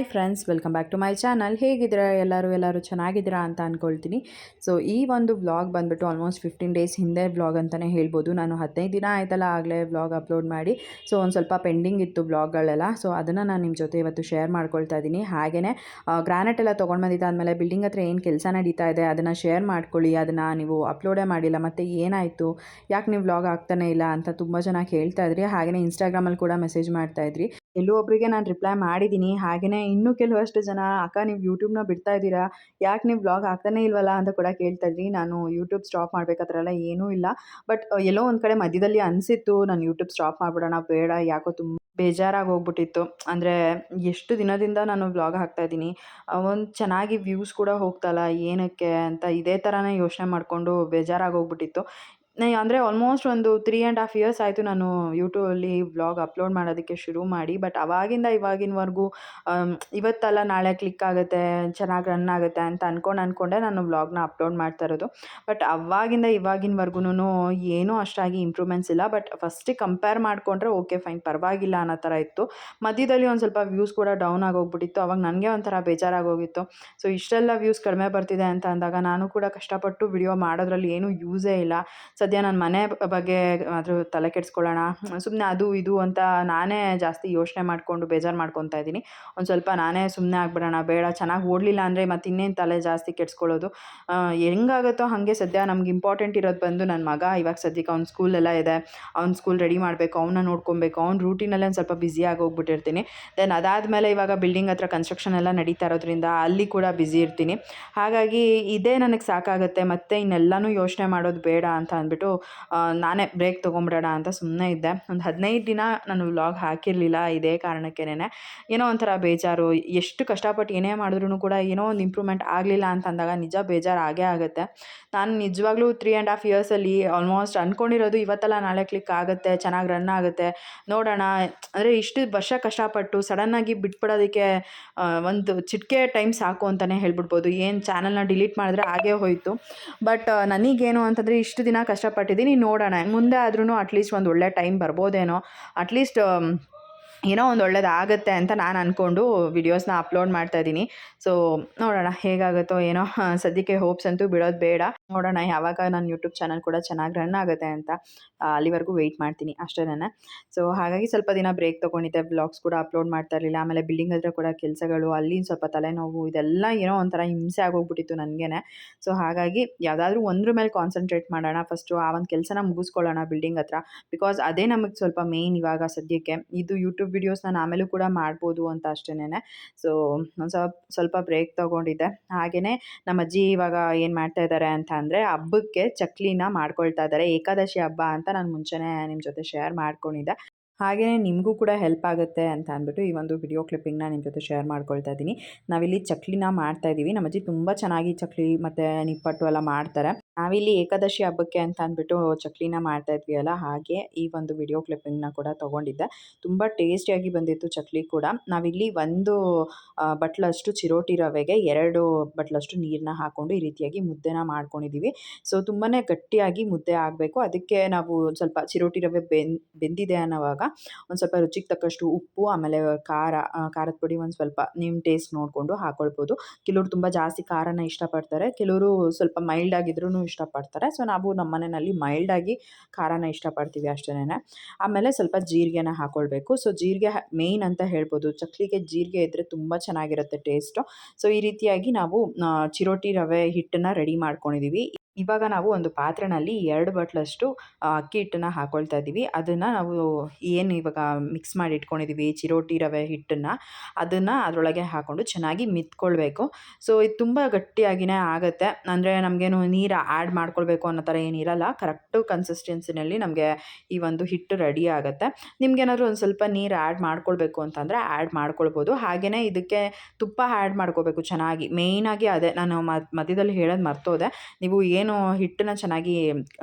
Hi friends, welcome back to my channel. ಹೇಗಿದ್ದೀರಾ ಎಲ್ಲರೂ ಚೆನ್ನಾಗಿದ್ದೀರಾ ಅಂತ ಅಂದ್ಕೊಳ್ತೀನಿ. ಸೊ ಈ ಒಂದು ವ್ಲಾಗ್ ಬಂದುಬಿಟ್ಟು ಆಲ್ಮೋಸ್ಟ್ 15 ಡೇಸ್ ಹಿಂದೆ ವ್ಲಾಗ್ ಅಂತಲೇ ಹೇಳ್ಬೋದು. ನಾನು 15 ದಿನ ಆಯ್ತಲ್ಲ ಆಗಲೇ ವ್ಲಾಗ್ ಅಪ್ಲೋಡ್ ಮಾಡಿ. ಸೊ ಒಂದು ಸ್ವಲ್ಪ ಪೆಂಡಿಂಗ್ ಇತ್ತು ವ್ಲಾಗ್ಗಳೆಲ್ಲ. ಸೊ ಅದನ್ನು ನಾನು ನಿಮ್ಮ ಜೊತೆ ಇವತ್ತು ಶೇರ್ ಮಾಡ್ಕೊಳ್ತಾ ಇದ್ದೀನಿ. ಹಾಗೆಯೇ ಗ್ರಾನೈಟ್ ಎಲ್ಲ ತೊಗೊಂಡು ಬಂದಿದ್ದಾದಮೇಲೆ ಬಿಲ್ಡಿಂಗ್ ಹತ್ರ ಏನು ಕೆಲಸ ನಡೀತಾ ಇದೆ ಅದನ್ನು ಶೇರ್ ಮಾಡ್ಕೊಳ್ಳಿ. ಅದನ್ನು ನೀವು ಅಪ್ಲೋಡೇ ಮಾಡಿಲ್ಲ, ಮತ್ತು ಏನಾಯಿತು, ಯಾಕೆ ನೀವು ವ್ಲಾಗ್ ಆಗ್ತಾನೇ ಇಲ್ಲ ಅಂತ ತುಂಬ ಜನ ಕೇಳ್ತಾ ಇದ್ರಿ. ಹಾಗೆಯೇ ಇನ್ಸ್ಟಾಗ್ರಾಮಲ್ಲಿ ಕೂಡ ಮೆಸೇಜ್ ಮಾಡ್ತಾಯಿದ್ರಿ. ಎಲ್ಲೋ ಒಬ್ಬರಿಗೆ ನಾನು ರಿಪ್ಲೈ ಮಾಡಿದ್ದೀನಿ. ಹಾಗೆಯೇ ಇನ್ನೂ ಕೆಲವಷ್ಟು ಜನ ಅಕ್ಕ ನೀವು ಯೂಟ್ಯೂಬ್ನ ಬಿಡ್ತಾ ಇದ್ದೀರಾ, ಯಾಕೆ ನೀವು ವ್ಲಾಗ್ ಆಗ್ತಾನೇ ಇಲ್ವಲ್ಲ ಅಂತ ಕೂಡ ಕೇಳ್ತಾ ಇದ್ರಿ. ನಾನು ಯೂಟ್ಯೂಬ್ ಸ್ಟಾಪ್ ಮಾಡಬೇಕು ಆ ಥರ ಎಲ್ಲ ಏನೂ ಇಲ್ಲ. ಬಟ್ ಎಲ್ಲೋ ಒಂದು ಕಡೆ ಮಧ್ಯದಲ್ಲಿ ಅನಿಸಿತ್ತು ನಾನು ಯೂಟ್ಯೂಬ್ ಸ್ಟಾಪ್ ಮಾಡಿಬಿಡೋಣ, ಬೇಡ, ಯಾಕೋ ತುಂಬ ಬೇಜಾರಾಗಿ ಹೋಗ್ಬಿಟ್ಟಿತ್ತು. ಅಂದರೆ ಎಷ್ಟು ದಿನದಿಂದ ನಾನು ವ್ಲಾಗ್ ಹಾಕ್ತಾಯಿದ್ದೀನಿ, ಒಂದು ಚೆನ್ನಾಗಿ ವ್ಯೂಸ್ ಕೂಡ ಹೋಗ್ತಲ್ಲ, ಏನಕ್ಕೆ ಅಂತ ಇದೇ ಥರನೇ ಯೋಚನೆ ಮಾಡಿಕೊಂಡು ಬೇಜಾರಾಗಿ ಹೋಗ್ಬಿಟ್ಟಿತ್ತು. ಅಂದರೆ ಆಲ್ಮೋಸ್ಟ್ ಒಂದು 3.5 ಇಯರ್ಸ್ ಆಯಿತು ನಾನು ಯೂಟ್ಯೂಬಲ್ಲಿ ವ್ಲಾಗ್ ಅಪ್ಲೋಡ್ ಮಾಡೋದಕ್ಕೆ ಶುರು ಮಾಡಿ. ಬಟ್ ಅವಾಗಿಂದ ಇವಾಗಿನವರೆಗೂ ಇವತ್ತಲ್ಲ ನಾಳೆ ಕ್ಲಿಕ್ ಆಗುತ್ತೆ, ಚೆನ್ನಾಗಿ ರನ್ ಆಗುತ್ತೆ ಅಂತ ಅಂದ್ಕೊಂಡೆ ನಾನು ವ್ಲಾಗ್ನ ಅಪ್ಲೋಡ್ ಮಾಡ್ತಾ ಇರೋದು. ಬಟ್ ಅವಾಗಿಂದ ಇವಾಗಿನವರೆಗೂ ಏನೂ ಅಷ್ಟಾಗಿ ಇಂಪ್ರೂವ್ಮೆಂಟ್ಸ್ ಇಲ್ಲ. ಬಟ್ ಫಸ್ಟಿಗೆ ಕಂಪೇರ್ ಮಾಡಿಕೊಂಡ್ರೆ ಓಕೆ ಫೈನ್, ಪರವಾಗಿಲ್ಲ ಅನ್ನೋ ಥರ ಇತ್ತು. ಮಧ್ಯದಲ್ಲಿ ಒಂದು ಸ್ವಲ್ಪ ವ್ಯೂಸ್ ಕೂಡ ಡೌನ್ ಆಗೋಗ್ಬಿಟ್ಟಿತ್ತು. ಅವಾಗ ನನಗೆ ಒಂಥರ ಬೇಜಾರಾಗೋಗಿತ್ತು. ಸೊ ಇಷ್ಟೆಲ್ಲ ವ್ಯೂಸ್ ಕಡಿಮೆ ಬರ್ತಿದೆ ಅಂತ ಅಂದಾಗ ನಾನು ಕೂಡ ಕಷ್ಟಪಟ್ಟು ವಿಡಿಯೋ ಮಾಡೋದ್ರಲ್ಲಿ ಏನೂ ಯೂಸೇ ಇಲ್ಲ. ಸದ್ಯ ನನ್ನ ಮನೆ ಬಗ್ಗೆ ಆದರೂ ತಲೆ ಕೆಡಿಸ್ಕೊಳ್ಳೋಣ, ಸುಮ್ಮನೆ ಅದು ಇದು ಅಂತ ನಾನೇ ಜಾಸ್ತಿ ಯೋಚನೆ ಮಾಡಿಕೊಂಡು ಬೇಜಾರು ಮಾಡ್ಕೊತಾ ಇದ್ದೀನಿ. ಒಂದು ಸ್ವಲ್ಪ ನಾನೇ ಸುಮ್ಮನೆ ಆಗಿಬಿಡೋಣ, ಬೇಡ, ಚೆನ್ನಾಗಿ ಓಡಲಿಲ್ಲ ಅಂದರೆ ಮತ್ತೆ ಇನ್ನೇನು ತಲೆ ಜಾಸ್ತಿ ಕೆಡಿಸ್ಕೊಳ್ಳೋದು. ಹೆಂಗಾಗುತ್ತೋ ಹಾಗೆ ಸದ್ಯ ನಮ್ಗೆ ಇಂಪಾರ್ಟೆಂಟ್ ಇರೋದು ಬಂದು ನನ್ನ ಮಗ. ಇವಾಗ ಸದ್ಯಕ್ಕೆ ಅವ್ನ ಸ್ಕೂಲೆಲ್ಲ ಇದೆ, ಅವ್ನ ಸ್ಕೂಲ್ ರೆಡಿ ಮಾಡಬೇಕು, ಅವನ್ನ ನೋಡ್ಕೊಬೇಕು, ಅವ್ನ ರೂಟೀನಲ್ಲೇ ಒಂದು ಸ್ವಲ್ಪ ಬ್ಯುಸಿಯಾಗಿ ಹೋಗ್ಬಿಟ್ಟಿರ್ತೀನಿ. ದೆನ್ ಅದಾದಮೇಲೆ ಇವಾಗ ಬಿಲ್ಡಿಂಗ್ ಹತ್ರ ಕನ್ಸ್ಟ್ರಕ್ಷನ್ ಎಲ್ಲ ನಡೀತಾ ಇರೋದ್ರಿಂದ ಅಲ್ಲಿ ಕೂಡ ಬ್ಯುಸಿ ಇರ್ತೀನಿ. ಹಾಗಾಗಿ ಇದೇ ನನಗೆ ಸಾಕಾಗುತ್ತೆ, ಮತ್ತು ಇನ್ನೆಲ್ಲನೂ ಯೋಚನೆ ಮಾಡೋದು ಬೇಡ ಅಂತ ಅಂದ್ಬಿಟ್ಟು ನಾನೇ ಬ್ರೇಕ್ ತೊಗೊಂಬಿಡೋಣ ಅಂತ ಸುಮ್ಮನೆ ಇದ್ದೆ. ಒಂದು 15 ದಿನ ನಾನು ವ್ಲಾಗ್ ಹಾಕಿರಲಿಲ್ಲ ಇದೇ ಕಾರಣಕ್ಕೇನೆ. ಏನೋ ಒಂಥರ ಬೇಜಾರು. ಎಷ್ಟು ಕಷ್ಟಪಟ್ಟು ಏನೇ ಮಾಡಿದ್ರೂ ಕೂಡ ಏನೋ ಒಂದು ಇಂಪ್ರೂವ್ಮೆಂಟ್ ಆಗಲಿಲ್ಲ ಅಂತ ಅಂದಾಗ ನಿಜ ಬೇಜಾರು ಆಗೇ ಆಗುತ್ತೆ. ನಾನು ನಿಜವಾಗ್ಲೂ 3.5 ಇಯರ್ಸಲ್ಲಿ ಆಲ್ಮೋಸ್ಟ್ ಅಂದ್ಕೊಂಡಿರೋದು ಇವತ್ತಲ್ಲ ನಾಳೆ ಕ್ಲಿಕ್ ಆಗುತ್ತೆ, ಚೆನ್ನಾಗಿ ರನ್ ಆಗುತ್ತೆ, ನೋಡೋಣ. ಅಂದರೆ ಇಷ್ಟು ವರ್ಷ ಕಷ್ಟಪಟ್ಟು ಸಡನ್ನಾಗಿ ಬಿಟ್ಬಿಡೋದಕ್ಕೆ ಒಂದು ಚಿಟಿಕೆ ಟೈಮ್ ಸಾಕು ಅಂತಲೇ ಹೇಳ್ಬಿಡ್ಬೋದು. ಏನು ಚಾನಲ್ನ ಡಿಲೀಟ್ ಮಾಡಿದ್ರೆ ಆಗೇ ಹೋಯಿತು. ಬಟ್ ನನಗೇನು ಅಂತಂದರೆ ಇಷ್ಟು ದಿನ ಕಷ್ಟಪಟ್ಟಿದ್ದೀನಿ, ನೋಡೋಣ ಮುಂದೆ ಆದ್ರೂ ಅಟ್ಲೀಸ್ಟ್ ಒಂದು ಒಳ್ಳೆ ಟೈಮ್ ಬರ್ಬೋದೇನೋ, ಅಟ್ಲೀಸ್ಟ್ ಏನೋ ಒಂದು ಒಳ್ಳೇದಾಗುತ್ತೆ ಅಂತ ನಾನು ಅಂದ್ಕೊಂಡು ವಿಡಿಯೋಸ್ನ ಅಪ್ಲೋಡ್ ಮಾಡ್ತಾಯಿದ್ದೀನಿ. ಸೊ ನೋಡೋಣ ಹೇಗಾಗುತ್ತೋ ಏನೋ. ಸದ್ಯಕ್ಕೆ ಹೋಪ್ಸ್ ಅಂತೂ ಬಿಡೋದು ಬೇಡ. ನೋಡೋಣ ಯಾವಾಗ ನನ್ನ ಯೂಟ್ಯೂಬ್ ಚಾನಲ್ ಕೂಡ ಚೆನ್ನಾಗಿ ರನ್ ಆಗುತ್ತೆ ಅಂತ. ಅಲ್ಲಿವರೆಗೂ ವೆಯ್ಟ್ ಮಾಡ್ತೀನಿ ಅಷ್ಟೇನೆ. ಸೊ ಹಾಗಾಗಿ ಸ್ವಲ್ಪ ದಿನ ಬ್ರೇಕ್ ತೊಗೊಂಡಿದ್ದೆ, ವ್ಲಾಗ್ಸ್ ಕೂಡ ಅಪ್ಲೋಡ್ ಮಾಡ್ತಾ ಇರಲಿಲ್ಲ. ಆಮೇಲೆ ಬಿಲ್ಡಿಂಗ್ ಹತ್ರ ಕೂಡ ಕೆಲಸಗಳು, ಅಲ್ಲಿ ಸ್ವಲ್ಪ ತಲೆನೋವು, ಇದೆಲ್ಲ ಏನೋ ಒಂಥರ ಹಿಂಸೆ ಆಗೋಗ್ಬಿಟ್ಟಿತ್ತು ನನಗೇ. ಸೊ ಹಾಗಾಗಿ ಯಾವುದಾದ್ರೂ ಒಂದ್ರ ಮೇಲೆ ಕಾನ್ಸಂಟ್ರೇಟ್ ಮಾಡೋಣ, ಫಸ್ಟು ಆ ಒಂದು ಕೆಲಸನ ಮುಗಿಸ್ಕೊಳ್ಳೋಣ ಬಿಲ್ಡಿಂಗ್ ಹತ್ರ. ಬಿಕಾಸ್ ಅದೇ ನಮಗೆ ಸ್ವಲ್ಪ ಮೇಯ್ನ್ ಇವಾಗ ಸದ್ಯಕ್ಕೆ. ಇದು ಯೂಟ್ಯೂಬ್ ವಿಡಿಯೋಸ್ ನಾನು ಆಮೇಲೂ ಕೂಡ ಮಾಡ್ಬೋದು ಅಂತ ಅಷ್ಟೇನೆ. ಸೊ ಒಂದು ಸ್ವಲ್ಪ ಬ್ರೇಕ್ ತೊಗೊಂಡಿದ್ದೆ. ಹಾಗೆಯೇ ನಮ್ಮ ಅಜ್ಜಿ ಇವಾಗ ಏನು ಮಾಡ್ತಾ ಇದ್ದಾರೆ ಅಂತ ಅಂದರೆ ಹಬ್ಬಕ್ಕೆ ಚಕ್ಲಿನ ಮಾಡ್ಕೊಳ್ತಾ ಇದ್ದಾರೆ. ಏಕಾದಶಿ ಹಬ್ಬ ಅಂತ ನಾನು ಮುಂಚೆನೇ ನಿಮ್ಮ ಜೊತೆ ಶೇರ್ ಮಾಡ್ಕೊಂಡಿದ್ದೆ. ಹಾಗೆಯೇ ನಿಮಗೂ ಕೂಡ ಹೆಲ್ಪ್ ಆಗುತ್ತೆ ಅಂತ ಅಂದ್ಬಿಟ್ಟು ಈ ಒಂದು ವಿಡಿಯೋ ಕ್ಲಿಪ್ಪಿಂಗ್ನ ನಿಮ್ಮ ಜೊತೆ ಶೇರ್ ಮಾಡ್ಕೊಳ್ತಾ ಇದ್ದೀನಿ. ನಾವಿಲ್ಲಿ ಚಕ್ಲಿನ ಮಾಡ್ತಾಯಿದ್ದೀವಿ. ನಮ್ಮ ಅಜ್ಜಿ ತುಂಬ ಚೆನ್ನಾಗಿ ಚಕ್ಲಿ ಮತ್ತು ನಿಪ್ಪಟ್ಟು ಎಲ್ಲ ಮಾಡ್ತಾರೆ. ನಾವಿಲ್ಲಿ ಏಕಾದಶಿ ಹಬ್ಬಕ್ಕೆ ಅಂತ ಅಂದ್ಬಿಟ್ಟು ಚಕ್ಲಿನ ಮಾಡ್ತಾಯಿದ್ವಿ ಅಲ್ಲ, ಹಾಗೆ ಈ ಒಂದು ವಿಡಿಯೋ ಕ್ಲಿಪ್ಪಿಂಗ್ನ ಕೂಡ ತೊಗೊಂಡಿದ್ದೆ. ತುಂಬ ಟೇಸ್ಟಿಯಾಗಿ ಬಂದಿತ್ತು ಚಕ್ಲಿ ಕೂಡ. ನಾವಿಲ್ಲಿ 1 ಬಟ್ಲಷ್ಟು ಚಿರೋಟಿ ರವೆಗೆ 2 ಬಟ್ಲಷ್ಟು ನೀರನ್ನ ಹಾಕ್ಕೊಂಡು ಈ ರೀತಿಯಾಗಿ ಮುದ್ದೆನ ಮಾಡ್ಕೊಂಡಿದ್ದೀವಿ. ಸೊ ತುಂಬಾ ಗಟ್ಟಿಯಾಗಿ ಮುದ್ದೆ ಆಗಬೇಕು. ಅದಕ್ಕೆ ನಾವು ಸ್ವಲ್ಪ ಚಿರೋಟಿ ರವೆ ಬೆಂದಿದೆ ಅನ್ನೋವಾಗ ಒಂದು ಸ್ವಲ್ಪ ರುಚಿಗೆ ತಕ್ಕಷ್ಟು ಉಪ್ಪು, ಆಮೇಲೆ ಖಾರದ ಪುಡಿ ಒಂದು ಸ್ವಲ್ಪ ನಿಮ್ಮ ಟೇಸ್ಟ್ ನೋಡಿಕೊಂಡು ಹಾಕ್ಕೊಳ್ಬೋದು. ಕೆಲವರು ತುಂಬ ಜಾಸ್ತಿ ಖಾರನ ಇಷ್ಟಪಡ್ತಾರೆ, ಕೆಲವರು ಸ್ವಲ್ಪ ಮೈಲ್ಡ್ ಆಗಿದ್ರೂ ಇಷ್ಟಪಡ್ತಾರೆ. ಸೊ ನಾವು ನಮ್ಮ ಮನೆಯಲ್ಲಿ ಮೈಲ್ಡಾಗಿ ಖಾರನ ಇಷ್ಟಪಡ್ತೀವಿ ಅಷ್ಟೇನೆ. ಆಮೇಲೆ ಸ್ವಲ್ಪ ಜೀರಿಗೆನ ಹಾಕ್ಕೊಳ್ಬೇಕು. ಸೊ ಜೀರಿಗೆ ಮೇಯ್ನ್ ಅಂತ ಹೇಳ್ಬೋದು. ಚಕ್ಲಿಗೆ ಜೀರಿಗೆ ಇದ್ದರೆ ತುಂಬ ಚೆನ್ನಾಗಿರುತ್ತೆ ಟೇಸ್ಟು. ಸೊ ಈ ರೀತಿಯಾಗಿ ನಾವು ಚಿರೋಟಿ ರವೆ ಹಿಟ್ಟನ್ನು ರೆಡಿ ಮಾಡ್ಕೊಂಡಿದ್ದೀವಿ. ಇವಾಗ ನಾವು ಒಂದು ಪಾತ್ರೆಯಲ್ಲಿ 2 ಬಟ್ಲಷ್ಟು ಅಕ್ಕಿ ಹಿಟ್ಟನ್ನು ಹಾಕ್ಕೊಳ್ತಾ ಇದ್ದೀವಿ. ಅದನ್ನು ನಾವು ಏನು ಇವಾಗ ಮಿಕ್ಸ್ ಮಾಡಿ ಇಟ್ಕೊಂಡಿದ್ದೀವಿ ಚಿರೋಟಿ ರವೆ ಹಿಟ್ಟನ್ನು, ಅದನ್ನು ಅದರೊಳಗೆ ಹಾಕ್ಕೊಂಡು ಚೆನ್ನಾಗಿ ಮಿತ್ಕೊಳ್ಬೇಕು. ಸೊ ಇದು ತುಂಬ ಗಟ್ಟಿಯಾಗಿಯೇ ಆಗುತ್ತೆ. ಅಂದರೆ ನಮಗೇನು ನೀರು ಆ್ಯಡ್ ಮಾಡ್ಕೊಳ್ಬೇಕು ಅನ್ನೋ ಥರ ಏನಿರಲ್ಲ. ಕರೆಕ್ಟು ಕನ್ಸಿಸ್ಟೆನ್ಸಿನಲ್ಲಿ ನಮಗೆ ಈ ಒಂದು ಹಿಟ್ಟು ರೆಡಿ ಆಗುತ್ತೆ. ನಿಮಗೇನಾದರೂ ಒಂದು ಸ್ವಲ್ಪ ನೀರು ಆ್ಯಡ್ ಮಾಡ್ಕೊಳ್ಬೇಕು ಅಂತಂದರೆ ಆ್ಯಡ್ ಮಾಡ್ಕೊಳ್ಬೋದು. ಹಾಗೆಯೇ ಇದಕ್ಕೆ ತುಪ್ಪ ಆ್ಯಡ್ ಮಾಡ್ಕೋಬೇಕು ಚೆನ್ನಾಗಿ. ಮೇಯ್ನಾಗಿ ಅದೇ ನಾನು ಮಧ್ಯದಲ್ಲಿ ಹೇಳೋದು ಮರ್ತೋದೆ. ನೀವು ಏನು ಹಿಟ್ಟನ್ನ ಚೆನ್ನಾಗಿ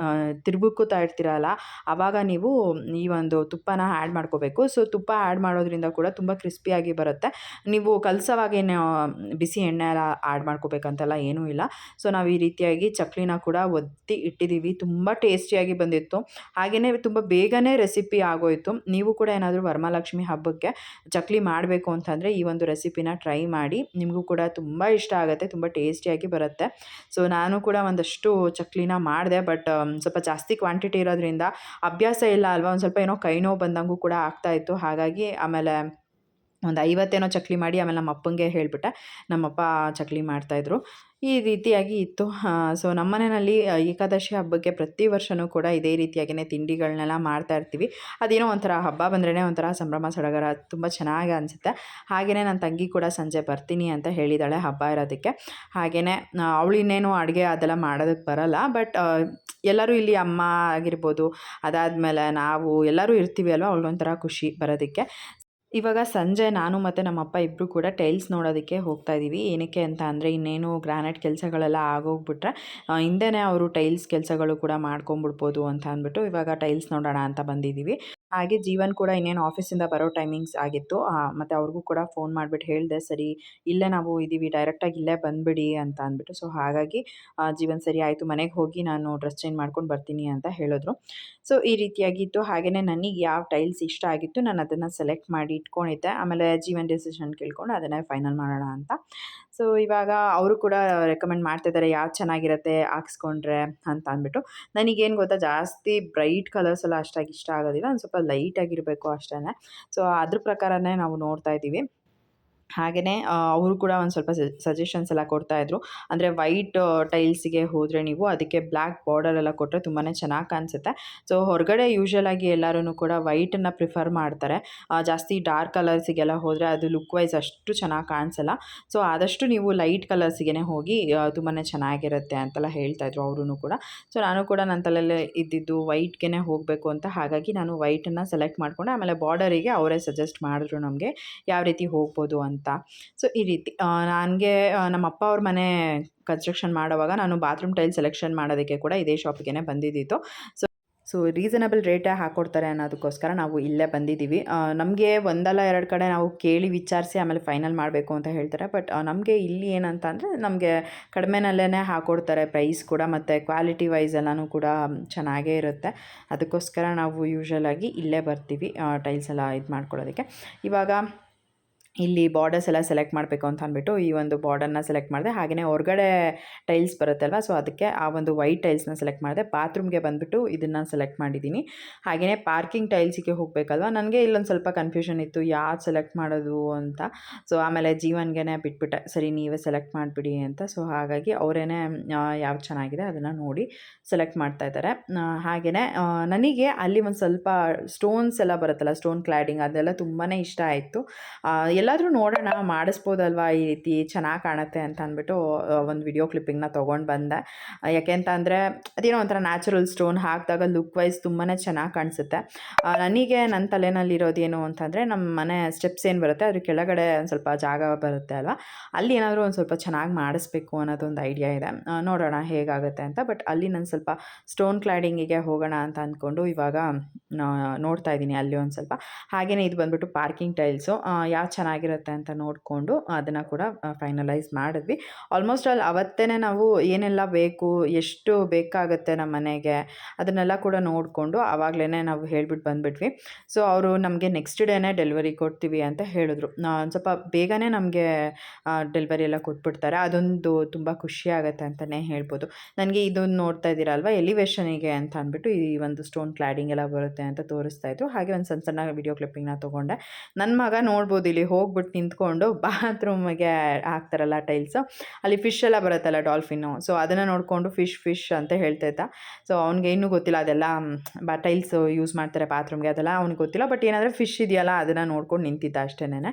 ತಿರುಗುತ್ತಾ ಇರ್ತೀರಲ್ಲ, ಆವಾಗ ನೀವು ಈ ಒಂದು ತುಪ್ಪನ ಆ್ಯಡ್ ಮಾಡ್ಕೋಬೇಕು. ಸೊ ತುಪ್ಪ ಆ್ಯಡ್ ಮಾಡೋದ್ರಿಂದ ಕೂಡ ತುಂಬ ಕ್ರಿಸ್ಪಿಯಾಗಿ ಬರುತ್ತೆ. ನೀವು ಕಲಸೋವಾಗೇನು ಬಿಸಿ ಎಣ್ಣೆ ಎಲ್ಲ ಆ್ಯಡ್ ಮಾಡ್ಕೋಬೇಕಂತೆಲ್ಲ ಏನೂ ಇಲ್ಲ. ಸೊ ನಾವು ಈ ರೀತಿಯಾಗಿ ಚಕ್ಲಿನ ಕೂಡ ಒತ್ತಿ ಇಟ್ಟಿದ್ದೀವಿ. ತುಂಬ ಟೇಸ್ಟಿಯಾಗಿ ಬಂದಿತ್ತು. ಹಾಗೆಯೇ ತುಂಬ ಬೇಗನೆ ರೆಸಿಪಿ ಆಗೋಯಿತು. ನೀವು ಕೂಡ ಏನಾದರೂ ವರಮಹಾಲಕ್ಷ್ಮಿ ಹಬ್ಬಕ್ಕೆ ಚಕ್ಲಿ ಮಾಡಬೇಕು ಅಂತಂದರೆ ಈ ಒಂದು ರೆಸಿಪಿನ ಟ್ರೈ ಮಾಡಿ. ನಿಮಗೂ ಕೂಡ ತುಂಬ ಇಷ್ಟ ಆಗುತ್ತೆ, ತುಂಬ ಟೇಸ್ಟಿಯಾಗಿ ಬರುತ್ತೆ. ಸೊ ನಾನು ಕೂಡ ಒಂದಷ್ಟು ಚಕ್ಲಿನ ಮಾಡಿದೆ, ಬಟ್ ಸ್ವಲ್ಪ ಜಾಸ್ತಿ ಕ್ವಾಂಟಿಟಿ ಇರೋದ್ರಿಂದ ಅಭ್ಯಾಸ ಇಲ್ಲ ಅಲ್ವಾ, ಒಂದು ಸ್ವಲ್ಪ ಏನೋ ಕೈ ನೋವು ಬಂದಂಗೂ ಕೂಡ ಆಗ್ತಾಯಿತ್ತು. ಹಾಗಾಗಿ ಆಮೇಲೆ ಒಂದು 50 ಏನೋ ಚಕ್ಲಿ ಮಾಡಿ ಆಮೇಲೆ ನಮ್ಮ ಅಪ್ಪಂಗೆ ಹೇಳಿಬಿಟ್ಟೆ. ನಮ್ಮಪ್ಪ ಚಕ್ಲಿ ಮಾಡ್ತಾಯಿದ್ರು. ಈ ರೀತಿಯಾಗಿ ಇತ್ತು. ಸೊ ನಮ್ಮ ಮನೆಯಲ್ಲಿ ಏಕಾದಶಿ ಹಬ್ಬಕ್ಕೆ ಪ್ರತಿ ವರ್ಷವೂ ಕೂಡ ಇದೇ ರೀತಿಯಾಗಿಯೇ ತಿಂಡಿಗಳನ್ನೆಲ್ಲ ಮಾಡ್ತಾಯಿರ್ತೀವಿ. ಅದೇನೋ ಒಂಥರ ಹಬ್ಬ ಬಂದ್ರೇ ಒಂಥರ ಸಂಭ್ರಮ ಸಡಗರ, ತುಂಬ ಚೆನ್ನಾಗಿ ಅನಿಸುತ್ತೆ. ಹಾಗೆಯೇ ನನ್ನ ತಂಗಿ ಕೂಡ ಸಂಜೆ ಬರ್ತೀನಿ ಅಂತ ಹೇಳಿದ್ದಾಳೆ ಹಬ್ಬ ಇರೋದಕ್ಕೆ. ಹಾಗೆಯೇ ಅವಳು ಇನ್ನೇನು ಅಡುಗೆ ಅದೆಲ್ಲ ಮಾಡೋದಕ್ಕೆ ಬರಲ್ಲ, ಬಟ್ ಎಲ್ಲರೂ ಇಲ್ಲಿ ಅಮ್ಮ ಆಗಿರ್ಬೋದು, ಅದಾದಮೇಲೆ ನಾವು ಎಲ್ಲರೂ ಇರ್ತೀವಿ ಅಲ್ವಾ, ಅವಳಿಗೊಂಥರ ಖುಷಿ ಬರೋದಕ್ಕೆ. ಇವಾಗ ಸಂಜೆ ನಾನು ಮತ್ತು ನಮ್ಮಪ್ಪ ಇಬ್ಬರು ಕೂಡ ಟೈಲ್ಸ್ ನೋಡೋದಕ್ಕೆ ಹೋಗ್ತಾ ಇದ್ದೀವಿ. ಏನಕ್ಕೆ ಅಂತ ಅಂದರೆ ಇನ್ನೇನು ಗ್ರಾನೈಟ್ ಕೆಲಸಗಳೆಲ್ಲ ಆಗೋಗ್ಬಿಟ್ರೆ ಹಿಂದೆನೇ ಅವರು ಟೈಲ್ಸ್ ಕೆಲಸಗಳು ಕೂಡ ಮಾಡ್ಕೊಂಬಿಡ್ಬೋದು ಅಂತ ಅಂದ್ಬಿಟ್ಟು ಇವಾಗ ಟೈಲ್ಸ್ ನೋಡೋಣ ಅಂತ ಬಂದಿದ್ದೀವಿ. ಹಾಗೆ ಜೀವನ್ ಕೂಡ ಇನ್ನೇನು ಆಫೀಸಿಂದ ಬರೋ ಟೈಮಿಂಗ್ಸ್ ಆಗಿತ್ತು. ಮತ್ತು ಅವ್ರಿಗೂ ಕೂಡ ಫೋನ್ ಮಾಡಿಬಿಟ್ಟು ಹೇಳಿದೆ, ಸರಿ ಇಲ್ಲೇ ನಾವು ಇದ್ದೀವಿ, ಡೈರೆಕ್ಟಾಗಿ ಇಲ್ಲೇ ಬಂದುಬಿಡಿ ಅಂತ ಅಂದ್ಬಿಟ್ಟು. ಸೊ ಹಾಗಾಗಿ ಜೀವನ್ ಸರಿ ಆಯಿತು, ಮನೆಗೆ ಹೋಗಿ ನಾನು ಡ್ರೆಸ್ ಚೇಂಜ್ ಮಾಡ್ಕೊಂಡು ಬರ್ತೀನಿ ಅಂತ ಹೇಳಿದ್ರು. ಸೊ ಈ ರೀತಿಯಾಗಿತ್ತು. ಹಾಗೆಯೇ ನನಗೆ ಯಾವ ಟೈಲ್ಸ್ ಇಷ್ಟ ಆಗಿತ್ತು ನಾನು ಅದನ್ನು ಸೆಲೆಕ್ಟ್ ಮಾಡಿ ಇಟ್ಕೊಂಡಿದ್ದೆ. ಆಮೇಲೆ ಜೀವನ್ ಡಿಸಿಷನ್ ಕೇಳ್ಕೊಂಡು ಅದನ್ನೇ ಫೈನಲ್ ಮಾಡೋಣ ಅಂತ. ಸೊ ಇವಾಗ ಅವರು ಕೂಡ ರೆಕಮೆಂಡ್ ಮಾಡ್ತಿದ್ದಾರೆ ಯಾವ್ದು ಚೆನ್ನಾಗಿರುತ್ತೆ ಹಾಕ್ಸ್ಕೊಂಡ್ರೆ ಅಂತ ಅಂದ್ಬಿಟ್ಟು. ನನಗೇನು ಗೊತ್ತಾ, ಜಾಸ್ತಿ ಬ್ರೈಟ್ ಕಲರ್ಸ್ ಎಲ್ಲ ಅಷ್ಟಾಗಿ ಇಷ್ಟ ಆಗೋದಿಲ್ಲ, ಒಂದು ಸ್ವಲ್ಪ ಲೈಟಾಗಿರಬೇಕು ಅಷ್ಟೇ. ಸೊ ಅದ್ರ ಪ್ರಕಾರನೇ ನಾವು ನೋಡ್ತಾ ಇದ್ದೀವಿ. ಹಾಗೆಯೇ ಅವರು ಕೂಡ ಒಂದು ಸ್ವಲ್ಪ ಸಜೆಷನ್ಸ್ ಎಲ್ಲ ಕೊಡ್ತಾಯಿದ್ರು. ಅಂದರೆ ವೈಟ್ ಟೈಲ್ಸಿಗೆ ಹೋದರೆ ನೀವು ಅದಕ್ಕೆ ಬ್ಲ್ಯಾಕ್ ಬಾರ್ಡರ್ ಎಲ್ಲ ಕೊಟ್ಟರೆ ತುಂಬಾ ಚೆನ್ನಾಗಿ ಕಾಣಿಸುತ್ತೆ. ಸೊ ಹೊರಗಡೆ ಯೂಶ್ವಲಾಗಿ ಎಲ್ಲರೂ ಕೂಡ ವೈಟನ್ನು ಪ್ರಿಫರ್ ಮಾಡ್ತಾರೆ. ಜಾಸ್ತಿ ಡಾರ್ಕ್ ಕಲರ್ಸಿಗೆಲ್ಲ ಹೋದರೆ ಅದು ಲುಕ್ ವೈಸ್ ಅಷ್ಟು ಚೆನ್ನಾಗಿ ಕಾಣಿಸಲ್ಲ. ಸೊ ಆದಷ್ಟು ನೀವು ಲೈಟ್ ಕಲರ್ಸಿಗೆ ಹೋಗಿ ತುಂಬಾ ಚೆನ್ನಾಗಿರುತ್ತೆ ಅಂತೆಲ್ಲ ಹೇಳ್ತಾಯಿದ್ರು ಅವರೂ ಕೂಡ. ಸೊ ನಾನು ಕೂಡ ನನ್ನ ತಲೆಯಲ್ಲೇ ಇದ್ದಿದ್ದು ವೈಟ್ಗೆ ಹೋಗಬೇಕು ಅಂತ, ಹಾಗಾಗಿ ನಾನು ವೈಟನ್ನು ಸೆಲೆಕ್ಟ್ ಮಾಡಿಕೊಂಡೆ. ಆಮೇಲೆ ಬಾರ್ಡರಿಗೆ ಅವರೇ ಸಜೆಸ್ಟ್ ಮಾಡಿದ್ರು ನಮಗೆ ಯಾವ ರೀತಿ ಹೋಗ್ಬೋದು ಅಂತ. ಸೊ ಈ ರೀತಿ ನನಗೆ ನಮ್ಮ ಅಪ್ಪ ಅವ್ರ ಮನೆ ಕನ್ಸ್ಟ್ರಕ್ಷನ್ ಮಾಡೋವಾಗ ನಾನು ಬಾತ್ರೂಮ್ ಟೈಲ್ ಸೆಲೆಕ್ಷನ್ ಮಾಡೋದಕ್ಕೆ ಕೂಡ ಇದೇ ಶಾಪಿಗೆ ಬಂದಿದ್ದಿತ್ತು. ಸೊ ರೀಸನಬಲ್ ರೇಟೇ ಹಾಕ್ಕೊಡ್ತಾರೆ ಅನ್ನೋದಕ್ಕೋಸ್ಕರ ನಾವು ಇಲ್ಲೇ ಬಂದಿದ್ದೀವಿ. ನಮಗೆ ಒಂದಲ್ಲ ಎರಡು ಕಡೆ ನಾವು ಕೇಳಿ ವಿಚಾರಿಸಿ ಆಮೇಲೆ ಫೈನಲ್ ಮಾಡಬೇಕು ಅಂತ ಹೇಳ್ತಾರೆ. ಬಟ್ ನಮಗೆ ಇಲ್ಲಿ ಏನಂತ ಅಂದರೆ ನಮಗೆ ಕಡಿಮೆನಲ್ಲೇ ಹಾಕ್ಕೊಡ್ತಾರೆ ಪ್ರೈಸ್ ಕೂಡ, ಮತ್ತು ಕ್ವಾಲಿಟಿ ವೈಸ್ ಎಲ್ಲನೂ ಕೂಡ ಚೆನ್ನಾಗೇ ಇರುತ್ತೆ. ಅದಕ್ಕೋಸ್ಕರ ನಾವು ಯೂಶ್ವಲಾಗಿ ಇಲ್ಲೇ ಬರ್ತೀವಿ ಟೈಲ್ಸ್ ಎಲ್ಲ ಇದು ಮಾಡ್ಕೊಳ್ಳೋದಕ್ಕೆ. ಇವಾಗ ಇಲ್ಲಿ ಬಾರ್ಡರ್ಸ್ ಎಲ್ಲ ಸೆಲೆಕ್ಟ್ ಮಾಡಬೇಕು ಅಂತ ಅಂದ್ಬಿಟ್ಟು ಈ ಒಂದು ಬಾರ್ಡರ್ನ ಸೆಲೆಕ್ಟ್ ಮಾಡಿದೆ. ಹಾಗೆಯೇ ಹೊರಗಡೆ ಟೈಲ್ಸ್ ಬರುತ್ತಲ್ವ, ಸೊ ಅದಕ್ಕೆ ಆ ಒಂದು ವೈಟ್ ಟೈಲ್ಸ್ನ ಸೆಲೆಕ್ಟ್ ಮಾಡಿದೆ. ಬಾತ್ರೂಮ್ಗೆ ಬಂದುಬಿಟ್ಟು ಇದನ್ನು ಸೆಲೆಕ್ಟ್ ಮಾಡಿದ್ದೀನಿ. ಹಾಗೆಯೇ ಪಾರ್ಕಿಂಗ್ ಟೈಲ್ಸಿಗೆ ಹೋಗಬೇಕಲ್ವ, ನನಗೆ ಇಲ್ಲೊಂದು ಸ್ವಲ್ಪ ಕನ್ಫ್ಯೂಷನ್ ಇತ್ತು ಯಾವ್ದು ಸೆಲೆಕ್ಟ್ ಮಾಡೋದು ಅಂತ. ಸೊ ಆಮೇಲೆ ಜೀವನ್ಗೆ ಬಿಟ್ಬಿಟ್ಟೆ, ಸರಿ ನೀವೇ ಸೆಲೆಕ್ಟ್ ಮಾಡಿಬಿಡಿ ಅಂತ. ಸೊ ಹಾಗಾಗಿ ಅವರೇ ಯಾವ್ದು ಚೆನ್ನಾಗಿದೆ ಅದನ್ನು ನೋಡಿ ಸೆಲೆಕ್ಟ್ ಮಾಡ್ತಾಯಿದ್ದಾರೆ. ಹಾಗೆಯೇ ನನಗೆ ಅಲ್ಲಿ ಒಂದು ಸ್ವಲ್ಪ ಸ್ಟೋನ್ಸ್ ಎಲ್ಲ ಬರುತ್ತಲ್ಲ, ಸ್ಟೋನ್ ಕ್ಲಾಡಿಂಗ್, ಅದೆಲ್ಲ ತುಂಬಾ ಇಷ್ಟ ಆಯಿತು. ಎಲ್ಲಾದರೂ ನೋಡೋಣ ಮಾಡಿಸ್ಬೋದಲ್ವಾ, ಈ ರೀತಿ ಚೆನ್ನಾಗಿ ಕಾಣುತ್ತೆ ಅಂತ ಅಂದ್ಬಿಟ್ಟು ಒಂದು ವಿಡಿಯೋ ಕ್ಲಿಪ್ಪಿಂಗ್ನ ತೊಗೊಂಡು ಬಂದೆ. ಯಾಕೆ ಅಂತ ಅಂದರೆ ಅದೇನೋ ಒಂಥರ ನ್ಯಾಚುರಲ್ ಸ್ಟೋನ್ ಹಾಕಿದಾಗ ಲುಕ್ ವೈಸ್ ತುಂಬಾ ಚೆನ್ನಾಗಿ ಕಾಣಿಸುತ್ತೆ. ನನಗೆ ನನ್ನ ತಲೆನಲ್ಲಿರೋದು ಏನು ಅಂತಂದರೆ, ನಮ್ಮ ಮನೆ ಸ್ಟೆಪ್ಸ್ ಏನು ಬರುತ್ತೆ ಅದ್ರ ಕೆಳಗಡೆ ಒಂದು ಸ್ವಲ್ಪ ಜಾಗ ಬರುತ್ತೆ ಅಲ್ವಾ, ಅಲ್ಲಿ ಏನಾದರೂ ಒಂದು ಸ್ವಲ್ಪ ಚೆನ್ನಾಗಿ ಮಾಡಿಸ್ಬೇಕು ಅನ್ನೋದೊಂದು ಐಡಿಯಾ ಇದೆ. ನೋಡೋಣ ಹೇಗಾಗುತ್ತೆ ಅಂತ. ಬಟ್ ಅಲ್ಲಿ ನಾನು ಸ್ವಲ್ಪ ಸ್ಟೋನ್ ಕ್ಲಾಡಿಂಗಿಗೆ ಹೋಗೋಣ ಅಂತ ಅಂದ್ಕೊಂಡು ಇವಾಗ ನೋಡ್ತಾ ಇದ್ದೀನಿ ಅಲ್ಲಿ ಒಂದು ಸ್ವಲ್ಪ. ಹಾಗೆಯೇ ಇದು ಬಂದುಬಿಟ್ಟು ಪಾರ್ಕಿಂಗ್ ಟೈಲ್ಸು, ಯಾವ್ದು ಚೆನ್ನಾಗಿರುತ್ತೆ ಅಂತ ನೋಡಿಕೊಂಡು ಅದನ್ನು ಕೂಡ ಫೈನಲೈಸ್ ಮಾಡಿದ್ವಿ. ಆಲ್ಮೋಸ್ಟ್ ಆಲ್ ಅವತ್ತೇ ನಾವು ಏನೆಲ್ಲ ಬೇಕು, ಎಷ್ಟು ಬೇಕಾಗುತ್ತೆ ನಮ್ಮ ಮನೆಗೆ ಅದನ್ನೆಲ್ಲ ಕೂಡ ನೋಡಿಕೊಂಡು ಆವಾಗಲೇ ನಾವು ಹೇಳಿಬಿಟ್ಟು ಬಂದುಬಿಟ್ವಿ. ಸೊ ಅವರು ನಮಗೆ ನೆಕ್ಸ್ಟ್ ಡೇನೇ ಡೆಲಿವರಿ ಕೊಡ್ತೀವಿ ಅಂತ ಹೇಳಿದ್ರು. ಒಂದು ಸ್ವಲ್ಪ ಬೇಗನೆ ನಮಗೆ ಡೆಲಿವರಿ ಎಲ್ಲ ಕೊಟ್ಬಿಡ್ತಾರೆ. ಅದೊಂದು ತುಂಬ ಖುಷಿ ಆಗುತ್ತೆ ಅಂತಲೇ ಹೇಳ್ಬೋದು. ನನಗೆ ಇದನ್ನು ನೋಡ್ತಾ ಇದ್ದೀರಲ್ವ ಎಲಿವೇಷನಿಗೆ ಅಂತ ಅಂದ್ಬಿಟ್ಟು ಈ ಒಂದು ಸ್ಟೋನ್ ಕ್ಲಾಡಿಂಗ್ ಎಲ್ಲ ಬರುತ್ತೆ ಅಂತ ತೋರಿಸ್ತಾಯಿದ್ರು. ಹಾಗೆ ಒಂದು ಸಣ್ಣ ಸಣ್ಣ ವಿಡಿಯೋ ಕ್ಲಿಪ್ಪಿಂಗ್ನ ತೊಗೊಂಡೆ. ನನ್ನ ಮಗ ನೋಡ್ಬೋದು ಇಲ್ಲಿ ಹೋಗ್ಬಿಟ್ಟು ನಿಂತ್ಕೊಂಡು ಬಾತ್ರೂಮಿಗೆ ಹಾಕ್ತಾರಲ್ಲ ಟೈಲ್ಸು, ಅಲ್ಲಿ ಫಿಶ್ ಎಲ್ಲ ಬರುತ್ತಲ್ಲ ಡಾಲ್ಫಿನ್ನು, ಸೊ ಅದನ್ನು ನೋಡಿಕೊಂಡು ಫಿಶ್ ಅಂತ ಹೇಳ್ತಾಯಿದ್ದ. ಸೊ ಅವ್ನಿಗೆ ಇನ್ನೂ ಗೊತ್ತಿಲ್ಲ ಅದೆಲ್ಲ ಟೈಲ್ಸ್ ಯೂಸ್ ಮಾಡ್ತಾರೆ ಬಾತ್ರೂಮ್ಗೆ, ಅದೆಲ್ಲ ಅವ್ನಿಗೆ ಗೊತ್ತಿಲ್ಲ. ಬಟ್ ಏನಂದರೆ ಫಿಶ್ ಇದೆಯಲ್ಲ ಅದನ್ನು ನೋಡ್ಕೊಂಡು ನಿಂತಿದ್ದ ಅಷ್ಟೇನೆ.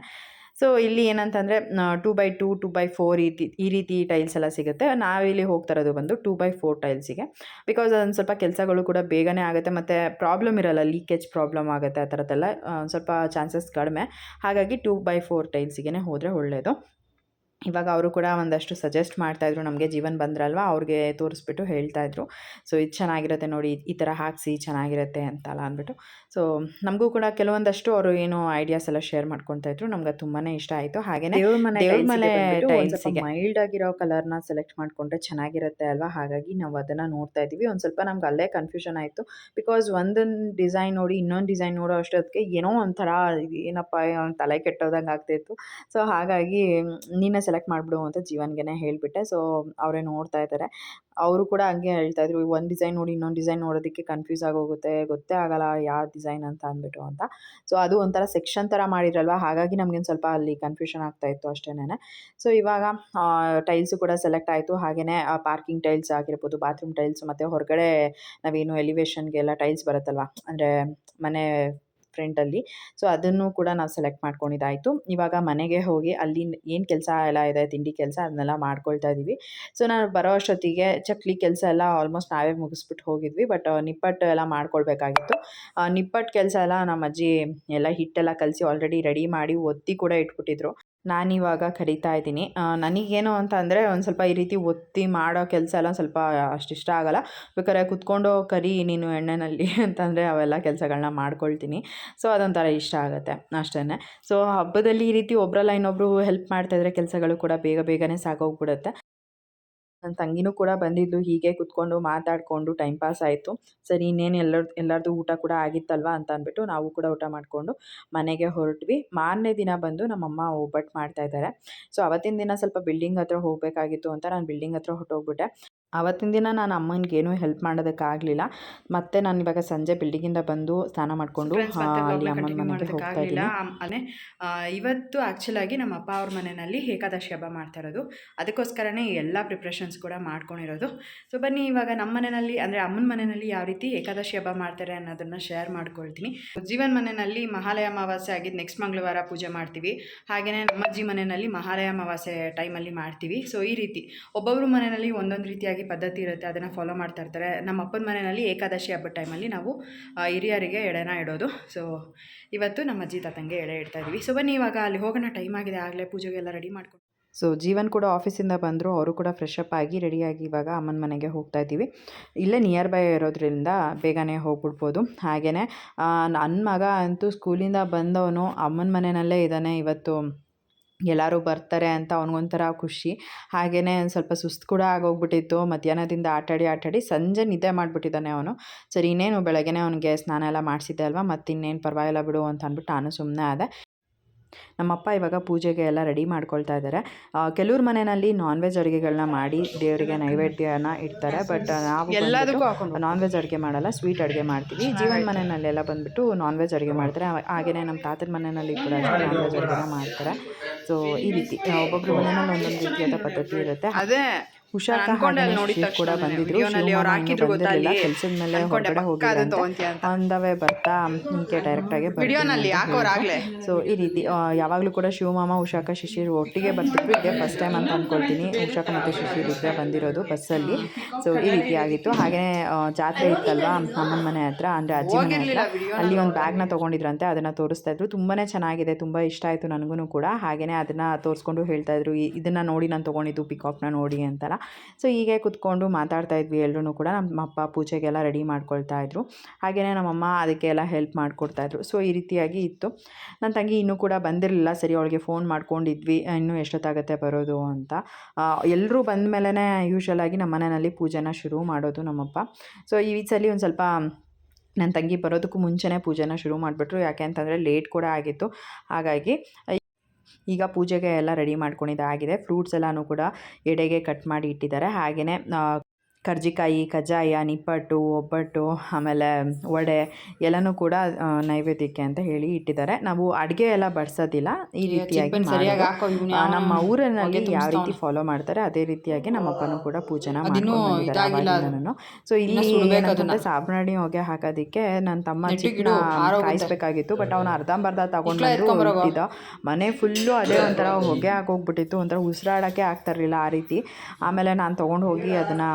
ಸೊ ಇಲ್ಲಿ ಏನಂತಂದರೆ 2x2 2x4 ಈ ರೀತಿ ಟೈಲ್ಸ್ ಎಲ್ಲ ಸಿಗುತ್ತೆ. ನಾವಿಲ್ಲಿ ಹೋಗ್ತಾ ಇರೋದು ಬಂದು 2x4 ಟೈಲ್ಸಿಗೆ. ಬಿಕಾಸ್ ಅದೊಂದು ಸ್ವಲ್ಪ ಕೆಲಸಗಳು ಕೂಡ ಬೇಗನೆ ಆಗುತ್ತೆ, ಮತ್ತು ಪ್ರಾಬ್ಲಮ್ ಇರಲ್ಲ, ಲೀಕೇಜ್ ಪ್ರಾಬ್ಲಮ್ ಆಗುತ್ತೆ ಆ ಥರದ್ದೆಲ್ಲ ಸ್ವಲ್ಪ ಚಾನ್ಸಸ್ ಕಡಿಮೆ. ಹಾಗಾಗಿ 2x4 ಟೈಲ್ಸಿಗೆ ಹೋದರೆ ಒಳ್ಳೆಯದು. ಇವಾಗ ಅವರು ಕೂಡ ಒಂದಷ್ಟು ಸಜೆಸ್ಟ್ ಮಾಡ್ತಾಯಿದ್ರು, ನಮಗೆ ಜೀವನ್ ಬಂದ್ರಲ್ವ ಅವ್ರಿಗೆ ತೋರಿಸ್ಬಿಟ್ಟು ಹೇಳ್ತಾಯಿದ್ರು. ಸೊ ಇದು ಚೆನ್ನಾಗಿರುತ್ತೆ ನೋಡಿ, ಈ ಥರ ಹಾಕಿಸಿ ಚೆನ್ನಾಗಿರುತ್ತೆ ಅಂತಲ್ಲ ಅಂದ್ಬಿಟ್ಟು. ಸೊ ನಮಗೂ ಕೂಡ ಕೆಲವೊಂದಷ್ಟು ಅವರು ಏನು ಐಡಿಯಾಸ್ ಎಲ್ಲ ಶೇರ್ ಮಾಡ್ಕೊತಾಯಿದ್ರು. ನಮ್ಗೆ ಅದು ತುಂಬಾ ಇಷ್ಟ ಆಯಿತು. ಹಾಗೆಯೇ ದೇವ್ರ ಮನೆ ಟೈಲ್ಸಿಗೆ ಮೈಲ್ಡ್ ಆಗಿರೋ ಕಲರ್ನ ಸೆಲೆಕ್ಟ್ ಮಾಡಿಕೊಂಡ್ರೆ ಚೆನ್ನಾಗಿರುತ್ತೆ ಅಲ್ವಾ. ಹಾಗಾಗಿ ನಾವು ಅದನ್ನು ನೋಡ್ತಾ ಇದ್ದೀವಿ. ಒಂದು ಸ್ವಲ್ಪ ನಮ್ಗೆ ಅಲ್ಲೇ ಕನ್ಫ್ಯೂಷನ್ ಆಯಿತು. ಬಿಕಾಸ್ ಒಂದೊಂದು ಡಿಸೈನ್ ನೋಡಿ ಇನ್ನೊಂದು ಡಿಸೈನ್ ನೋಡೋ ಅಷ್ಟೊತ್ತಿಗೆ ಏನೋ ಒಂಥರ ಏನಪ್ಪ ತಲೆ ಕೆಟ್ಟೋದಂಗೆ ಆಗ್ತಾಯಿತ್ತು. ಸೊ ಹಾಗಾಗಿ ನೀನೇ ಸೆಲೆಕ್ಟ್ ಮಾಡಿಬಿಡು ಅಂತ ಜೀವನ್ಗೆ ಹೇಳಿಬಿಟ್ಟೆ. ಸೊ ಅವರೇ ನೋಡ್ತಾ ಇದ್ದಾರೆ. ಅವರು ಕೂಡ ಹಂಗೆ ಹೇಳ್ತಾಯಿದ್ರು, ಒಂದು ಡಿಸೈನ್ ನೋಡಿ ಇನ್ನೊಂದು ಡಿಸೈನ್ ನೋಡೋದಕ್ಕೆ ಕನ್ಫ್ಯೂಸ್ ಆಗೋಗುತ್ತೆ, ಗೊತ್ತೇ ಆಗೋಲ್ಲ ಯಾವ ಡಿಸೈನ್ ಅಂತ ಅಂದ್ಬಿಟ್ಟು ಅಂತ. ಸೊ ಅದು ಒಂಥರ ಸೆಕ್ಷನ್ ಥರ ಮಾಡಿರಲ್ವ, ಹಾಗಾಗಿ ನಮಗೇನು ಸ್ವಲ್ಪ ಅಲ್ಲಿ ಕನ್ಫ್ಯೂಷನ್ ಆಗ್ತಾಯಿತ್ತು ಅಷ್ಟೇನೆ. ಸೊ ಇವಾಗ ಟೈಲ್ಸು ಕೂಡ ಸೆಲೆಕ್ಟ್ ಆಯಿತು. ಹಾಗೆಯೇ ಪಾರ್ಕಿಂಗ್ ಟೈಲ್ಸ್ ಆಗಿರ್ಬೋದು, ಬಾತ್ರೂಮ್ ಟೈಲ್ಸ್ ಮತ್ತು ಹೊರಗಡೆ ನಾವೇನು ಎಲಿವೇಷನ್ಗೆಲ್ಲ ಟೈಲ್ಸ್ ಬರುತ್ತಲ್ವ, ಅಂದರೆ ಮನೆ ಫ್ರಂಟಲ್ಲಿ. ಸೊ ಅದನ್ನು ಕೂಡ ನಾವು ಸೆಲೆಕ್ಟ್ ಮಾಡ್ಕೊಂಡಿದ್ದಾಯಿತು. ಇವಾಗ ಮನೆಗೆ ಹೋಗಿ ಅಲ್ಲಿ ಏನು ಕೆಲಸ ಎಲ್ಲ ಇದೆ, ತಿಂಡಿ ಕೆಲಸ ಅದನ್ನೆಲ್ಲ ಮಾಡ್ಕೊಳ್ತಾ ಇದ್ದೀವಿ. ಸೊ ನಾನು ಬರೋ ಅಷ್ಟೊತ್ತಿಗೆ ಚಕ್ಲಿ ಕೆಲಸ ಎಲ್ಲ ಆಲ್ಮೋಸ್ಟ್ ನಾವೇ ಮುಗಿಸ್ಬಿಟ್ಟು ಹೋಗಿದ್ವಿ. ಬಟ್ ನಿಪ್ಪಟ್ಟು ಎಲ್ಲ ಮಾಡ್ಕೊಳ್ಬೇಕಾಗಿತ್ತು. ನಿಪ್ಪಟ್ಟು ಕೆಲಸ ಎಲ್ಲ ನಮ್ಮ ಅಜ್ಜಿ ಎಲ್ಲ ಹಿಟ್ಟೆಲ್ಲ ಕಲಸಿ ಆಲ್ರೆಡಿ ರೆಡಿ ಮಾಡಿ ಒತ್ತಿ ಕೂಡ ಇಟ್ಬಿಟ್ಟಿದ್ರು. ನಾನಿವಾಗ ಕರಿತಾ ಇದ್ದೀನಿ. ನನಗೇನು ಅಂತ ಅಂದರೆ ಒಂದು ಸ್ವಲ್ಪ ಈ ರೀತಿ ಒತ್ತಿ ಮಾಡೋ ಕೆಲಸ ಎಲ್ಲ ಸ್ವಲ್ಪ ಅಷ್ಟಿಷ್ಟ ಆಗೋಲ್ಲ. ಬೇಕಾದ್ರೆ ಕುತ್ಕೊಂಡು ಕರಿ ನೀನು ಎಣ್ಣೆಯಲ್ಲಿ ಅಂತಂದರೆ ಅವೆಲ್ಲ ಕೆಲಸಗಳನ್ನ ಮಾಡ್ಕೊಳ್ತೀನಿ. ಸೊ ಅದೊಂಥರ ಇಷ್ಟ ಆಗುತ್ತೆ ಅಷ್ಟೇ. ಸೊ ಹಬ್ಬದಲ್ಲಿ ಈ ರೀತಿ ಒಬ್ಬರಲ್ಲ ಇನ್ನೊಬ್ಬರು ಹೆಲ್ಪ್ ಮಾಡ್ತಾಯಿದ್ರೆ ಕೆಲಸಗಳು ಕೂಡ ಬೇಗನೆ ಸಾಗೋಗ್ಬಿಡುತ್ತೆ. ನನ್ನ ತಂಗಿನೂ ಕೂಡ ಬಂದಿದ್ಲು. ಹೀಗೆ ಕುತ್ಕೊಂಡು ಮಾತಾಡಿಕೊಂಡು ಟೈಮ್ ಪಾಸ್ ಆಯಿತು. ಸರಿ ಇನ್ನೇನು ಎಲ್ಲರದ್ದು ಊಟ ಕೂಡ ಆಗಿತ್ತಲ್ವ ಅಂತ ಅಂದ್ಬಿಟ್ಟು ನಾವು ಕೂಡ ಊಟ ಮಾಡಿಕೊಂಡು ಮನೆಗೆ ಹೊರಟ್ವಿ. ಮಾರನೇ ದಿನ ಬಂದು ನಮ್ಮಮ್ಮ ಒಬ್ಬಟ್ಟು ಮಾಡ್ತಾಯಿದ್ದಾರೆ. ಸೊ ಅವತ್ತಿನ ದಿನ ಸ್ವಲ್ಪ ಬಿಲ್ಡಿಂಗ್ ಹತ್ರ ಹೋಗಬೇಕಾಗಿತ್ತು ಅಂತ ನಾನು ಬಿಲ್ಡಿಂಗ್ ಹತ್ರ ಹೊರಟೋಗ್ಬಿಟ್ಟೆ. ಆವತ್ತಿನ ದಿನ ನಾನು ಅಮ್ಮನಿಗೇನೂ ಹೆಲ್ಪ್ ಮಾಡೋದಕ್ಕಾಗಲಿಲ್ಲ. ಮತ್ತು ನಾನು ಇವಾಗ ಸಂಜೆ ಬಿಲ್ಡಿಂಗಿಂದ ಬಂದು ಸ್ನಾನ ಮಾಡಿಕೊಂಡು ಅಲ್ಲಿ ಅಮ್ಮನ ಮನೆಗೆ ಹೋಗ್ತಾ ಇದ್ದೀನಿ. ಇವತ್ತು ಆ್ಯಕ್ಚುಲಾಗಿ ನಮ್ಮ ಅಪ್ಪ ಅವ್ರ ಮನೆಯಲ್ಲಿ ಏಕಾದಶಿ ಹಬ್ಬ ಮಾಡ್ತಾ ಇರೋದು. ಅದಕ್ಕೋಸ್ಕರನೇ ಎಲ್ಲ ಪ್ರಿಪ್ರೇಷನ್ಸ್ ಕೂಡ ಮಾಡ್ಕೊಂಡಿರೋದು. ಸೊ ಬನ್ನಿ ಇವಾಗ ನಮ್ಮ ಮನೆಯಲ್ಲಿ ಅಂದರೆ ಅಮ್ಮನ ಮನೆಯಲ್ಲಿ ಯಾವ ರೀತಿ ಏಕಾದಶಿ ಹಬ್ಬ ಮಾಡ್ತಾರೆ ಅನ್ನೋದನ್ನು ಶೇರ್ ಮಾಡ್ಕೊಳ್ತೀನಿ. ಜೀವನ್ ಮನೆಯಲ್ಲಿ ಮಹಾಲಯ ಅಮಾವಾಸ್ಯೆ ಆಗಿದ್ದು ನೆಕ್ಸ್ಟ್ ಮಂಗಳವಾರ ಪೂಜೆ ಮಾಡ್ತೀವಿ. ಹಾಗೆಯೇ ನಮ್ಮ ಅಜ್ಜಿ ಮನೆಯಲ್ಲಿ ಮಹಾಲಯ ಅಮಾವಾಸ್ಯೆ ಟೈಮಲ್ಲಿ ಮಾಡ್ತೀವಿ. ಸೊ ಈ ರೀತಿ ಒಬ್ಬೊಬ್ಬರು ಮನೆಯಲ್ಲಿ ಒಂದೊಂದು ರೀತಿಯಾಗಿ ಪದ್ಧತಿ ಇರುತ್ತೆ, ಅದನ್ನು ಫಾಲೋ ಮಾಡ್ತಾ ಇರ್ತಾರೆ. ನಮ್ಮ ಅಪ್ಪನ ಮನೆಯಲ್ಲಿ ಏಕಾದಶಿ ಹಬ್ಬದ ಟೈಮಲ್ಲಿ ನಾವು ಹಿರಿಯರಿಗೆ ಎಡೆನ ಇಡೋದು. ಸೊ ಇವತ್ತು ನಮ್ಮ ಅಜ್ಜಿ ತಾತಂಗೆ ಎಡೆ ಇಡ್ತಾ ಇದ್ದೀವಿ. ಸೊ ಬನ್ನಿ ಇವಾಗ ಅಲ್ಲಿ ಹೋಗೋಣ, ಟೈಮ್ ಆಗಿದೆ, ಆಗಲೇ ಪೂಜೆಗೆಲ್ಲ ರೆಡಿ ಮಾಡ್ಕೊಂಡು. ಸೊ ಜೀವನ್ ಕೂಡ ಆಫೀಸಿಂದ ಬಂದರು. ಅವರು ಕೂಡ ಫ್ರೆಶ್ ಅಪ್ ಆಗಿ ರೆಡಿಯಾಗಿ ಇವಾಗ ಅಮ್ಮನ ಮನೆಗೆ ಹೋಗ್ತಾ ಇದ್ದೀವಿ. ಇಲ್ಲೇ ನಿಯರ್ ಬೈ ಇರೋದ್ರಿಂದ ಬೇಗನೆ ಹೋಗ್ಬಿಡ್ಬೋದು. ಹಾಗೆಯೇ ನನ್ನ ಮಗ ಅಂತೂ ಸ್ಕೂಲಿಂದ ಬಂದವನು ಅಮ್ಮನ ಮನೆಯಲ್ಲೇ ಇದ್ದಾನೆ. ಇವತ್ತು ಎಲ್ಲರೂ ಬರ್ತಾರೆ ಅಂತ ಅವನಿಗೊಂಥರ ಖುಷಿ. ಹಾಗೆಯೇ ಒಂದು ಸ್ವಲ್ಪ ಸುಸ್ತು ಕೂಡ ಆಗೋಗ್ಬಿಟ್ಟಿತ್ತು. ಮಧ್ಯಾಹ್ನದಿಂದ ಆಟಾಡಿ ಸಂಜೆ ನಿದ್ದೆ ಮಾಡಿಬಿಟ್ಟಿದ್ದಾನೆ ಅವನು. ಸರಿ ಇನ್ನೇನು ಬೆಳಗ್ಗೆನೇ ಅವನಿಗೆ ಸ್ನಾನ ಎಲ್ಲ ಮಾಡಿಸಿದ್ದೆ ಅಲ್ವಾ, ಮತ್ತಿನ್ನೇನು ಪರವಾಗಿಲ್ಲ ಬಿಡು ಅಂತ ಅಂದ್ಬಿಟ್ಟು ನಾನು ಸುಮ್ಮನೆ ಆದೆ. ನಮ್ಮಪ್ಪ ಇವಾಗ ಪೂಜೆಗೆ ಎಲ್ಲ ರೆಡಿ ಮಾಡ್ಕೊಳ್ತಾ ಇದ್ದಾರೆ. ಕೆಲವ್ರ ಮನೆಯಲ್ಲಿ ನಾನ್ ವೆಜ್ ಅಡುಗೆಗಳನ್ನ ಮಾಡಿ ದೇವರಿಗೆ ನೈವೇದ್ಯನ ಇಡ್ತಾರೆ. ಬಟ್ ನಾವು ನಾನ್ ವೆಜ್ ಅಡುಗೆ ಮಾಡಲ್ಲ, ಸ್ವೀಟ್ ಅಡುಗೆ ಮಾಡ್ತೀವಿ. ಜೀವನ್ ಮನೆಯಲ್ಲೆಲ್ಲ ಬಂದುಬಿಟ್ಟು ನಾನ್ ವೆಜ್ ಅಡುಗೆ ಮಾಡ್ತಾರೆ. ಹಾಗೆಯೇ ನಮ್ಮ ತಾತನ ಮನೆಯಲ್ಲಿ ಕೂಡ ನಾನ್ ವೆಜ್ ಅಡುಗೆನ ಮಾಡ್ತಾರೆ. ಸೊ ಈ ರೀತಿ ಒಬ್ಬೊಬ್ಬರು ಮನೆಯಲ್ಲಿ ಒಂದೊಂದು ರೀತಿಯಾದ ಪದ್ಧತಿ ಇರುತ್ತೆ. ಅದೇ ಹುಷಾರ್ ಕೂಡ ಬಂದಿದ್ರು. ಬಂದಿರಲಿಲ್ಲ, ಕೆಲಸದ ಮೇಲೆ ಹೊರಗಡೆ ಹೋಗಿದ್ರು. ಅಂದವೇ ಬರ್ತಾ ಹೀಗೆ ಡೈರೆಕ್ಟಾಗಿ ಬರ್ತೀವಿ. ಸೊ ಈ ರೀತಿ ಯಾವಾಗಲೂ ಕೂಡ ಶಿವಮಾಮ, ಉಷಾಕ, ಶಿಶಿರ್ ಒಟ್ಟಿಗೆ ಬರ್ತಿದ್ರು. ಇದೇ ಫಸ್ಟ್ ಟೈಮ್ ಅಂತ ಅಂದ್ಕೊಳ್ತೀನಿ ಉಷಾಕ ಮತ್ತು ಶಿಶಿರ್ ಇಬ್ಬರೇ ಬಂದಿರೋದು ಬಸ್ಸಲ್ಲಿ. ಸೊ ಈ ರೀತಿ ಆಗಿತ್ತು. ಹಾಗೆಯೇ ಜಾತ್ರೆ ಇತ್ತಲ್ವಾ ಅಮ್ಮನ ಮನೆ ಹತ್ರ, ಅಂದರೆ ಅಜ್ಜಿ ಮನೆ ಹತ್ರ. ಅಲ್ಲಿ ಒಂದು ಬ್ಯಾಗ್ನ ತೊಗೊಂಡಿದ್ರಂತೆ, ಅದನ್ನು ತೋರಿಸ್ತಾ ಇದ್ರು. ತುಂಬಾ ಚೆನ್ನಾಗಿದೆ, ತುಂಬ ಇಷ್ಟ ಆಯಿತು ನನಗೂ ಕೂಡ. ಹಾಗೆಯೇ ಅದನ್ನು ತೋರಿಸ್ಕೊಂಡು ಹೇಳ್ತಾಯಿದ್ರು, ಇದನ್ನು ನೋಡಿ ನಾನು ತೊಗೊಂಡಿದ್ದು ಪಿಕಾಕ್ನ ನೋಡಿ ಅಂತಲ್ಲ. ಸೊ ಹೀಗೆ ಕುತ್ಕೊಂಡು ಮಾತಾಡ್ತಾ ಇದ್ವಿ ಎಲ್ಲರೂ ಕೂಡ. ನಮ್ಮ ಅಪ್ಪ ಪೂಜೆಗೆಲ್ಲ ರೆಡಿ ಮಾಡ್ಕೊಳ್ತಾ ಇದ್ರು. ಹಾಗೆಯೇ ನಮ್ಮಮ್ಮ ಅದಕ್ಕೆಲ್ಲ ಹೆಲ್ಪ್ ಮಾಡಿಕೊಡ್ತಾಯಿದ್ರು. ಸೊ ಈ ರೀತಿಯಾಗಿ ಇತ್ತು. ನನ್ನ ತಂಗಿ ಇನ್ನೂ ಕೂಡ ಬಂದಿರಲಿಲ್ಲ. ಸರಿ ಅವಳಿಗೆ ಫೋನ್ ಮಾಡ್ಕೊಂಡಿದ್ವಿ, ಇನ್ನೂ ಎಷ್ಟೊತ್ತಾಗುತ್ತೆ ಬರೋದು ಅಂತ. ಎಲ್ಲರೂ ಬಂದ ಮೇಲೇ ಯೂಶ್ವಲಾಗಿ ನಮ್ಮ ಮನೆಯಲ್ಲಿ ಪೂಜೆನ ಶುರು ಮಾಡೋದು ನಮ್ಮಪ್ಪ. ಸೊ ಈ ಸಲ ಒಂದು ಸ್ವಲ್ಪ ನನ್ನ ತಂಗಿ ಬರೋದಕ್ಕೂ ಮುಂಚೆನೇ ಪೂಜೆನ ಶುರು ಮಾಡಿಬಿಟ್ರು. ಯಾಕೆ ಅಂತಂದರೆ ಲೇಟ್ ಕೂಡ ಆಗಿತ್ತು. ಹಾಗಾಗಿ ಈಗ ಪೂಜೆಗೆ ಎಲ್ಲ ರೆಡಿ ಮಾಡ್ಕೊಂಡಿದ್ದಾಗಿದೆ. ಫ್ರೂಟ್ಸ್ ಎಲ್ಲನೂ ಕೂಡ ಎಡೆಗೆ ಕಟ್ ಮಾಡಿ ಇಟ್ಟಿದ್ದಾರೆ. ಹಾಗೆಯೇ ಕರ್ಜಿಕಾಯಿ, ಕಜ್ಜಾಯ, ನಿಪ್ಪಟ್ಟು, ಒಬ್ಬಟ್ಟು, ಆಮೇಲೆ ವಡೆ ಎಲ್ಲನೂ ಕೂಡ ನೈವೇದ್ಯಕ್ಕೆ ಅಂತ ಹೇಳಿ ಇಟ್ಟಿದ್ದಾರೆ. ನಾವು ಅಡುಗೆ ಎಲ್ಲ ಬಡಿಸೋದಿಲ್ಲ, ಈ ರೀತಿಯಾಗಿ ನಮ್ಮ ಊರಿನಲ್ಲಿ ಯಾವ ರೀತಿ ಫಾಲೋ ಮಾಡ್ತಾರೆ ಅದೇ ರೀತಿಯಾಗಿ ನಮ್ಮಪ್ಪನೂ ಕೂಡ ಪೂಜೆನ ಮಾಡ್ಕೊಂಡು. ಸೊ ಇಲ್ಲಿ ಏನಂತಂದರೆ ಸಾಬ್ರಾಣಿ ಹೊಗೆ ಹಾಕೋದಕ್ಕೆ ನನ್ನ ತಮ್ಮ ಚಿಕ್ಕ ಕಾಯಿಸ್ಬೇಕಾಗಿತ್ತು. ಬಟ್ ಅವನು ಅರ್ಧಂಬರ್ಧ ತಗೊಂಡು ಇಟ್ಟಿದ್ದ. ಮನೆ ಫುಲ್ಲು ಅದೇ ಒಂಥರ ಹೊಗೆ ಹಾಕೋಗ್ಬಿಟ್ಟಿತ್ತು. ಒಂಥರ ಉಸಿರಾಡೋಕ್ಕೆ ಆಗ್ತಾ ಇರಲಿಲ್ಲ ಆ ರೀತಿ. ಆಮೇಲೆ ನಾನು ತೊಗೊಂಡು ಹೋಗಿ ಅದನ್ನು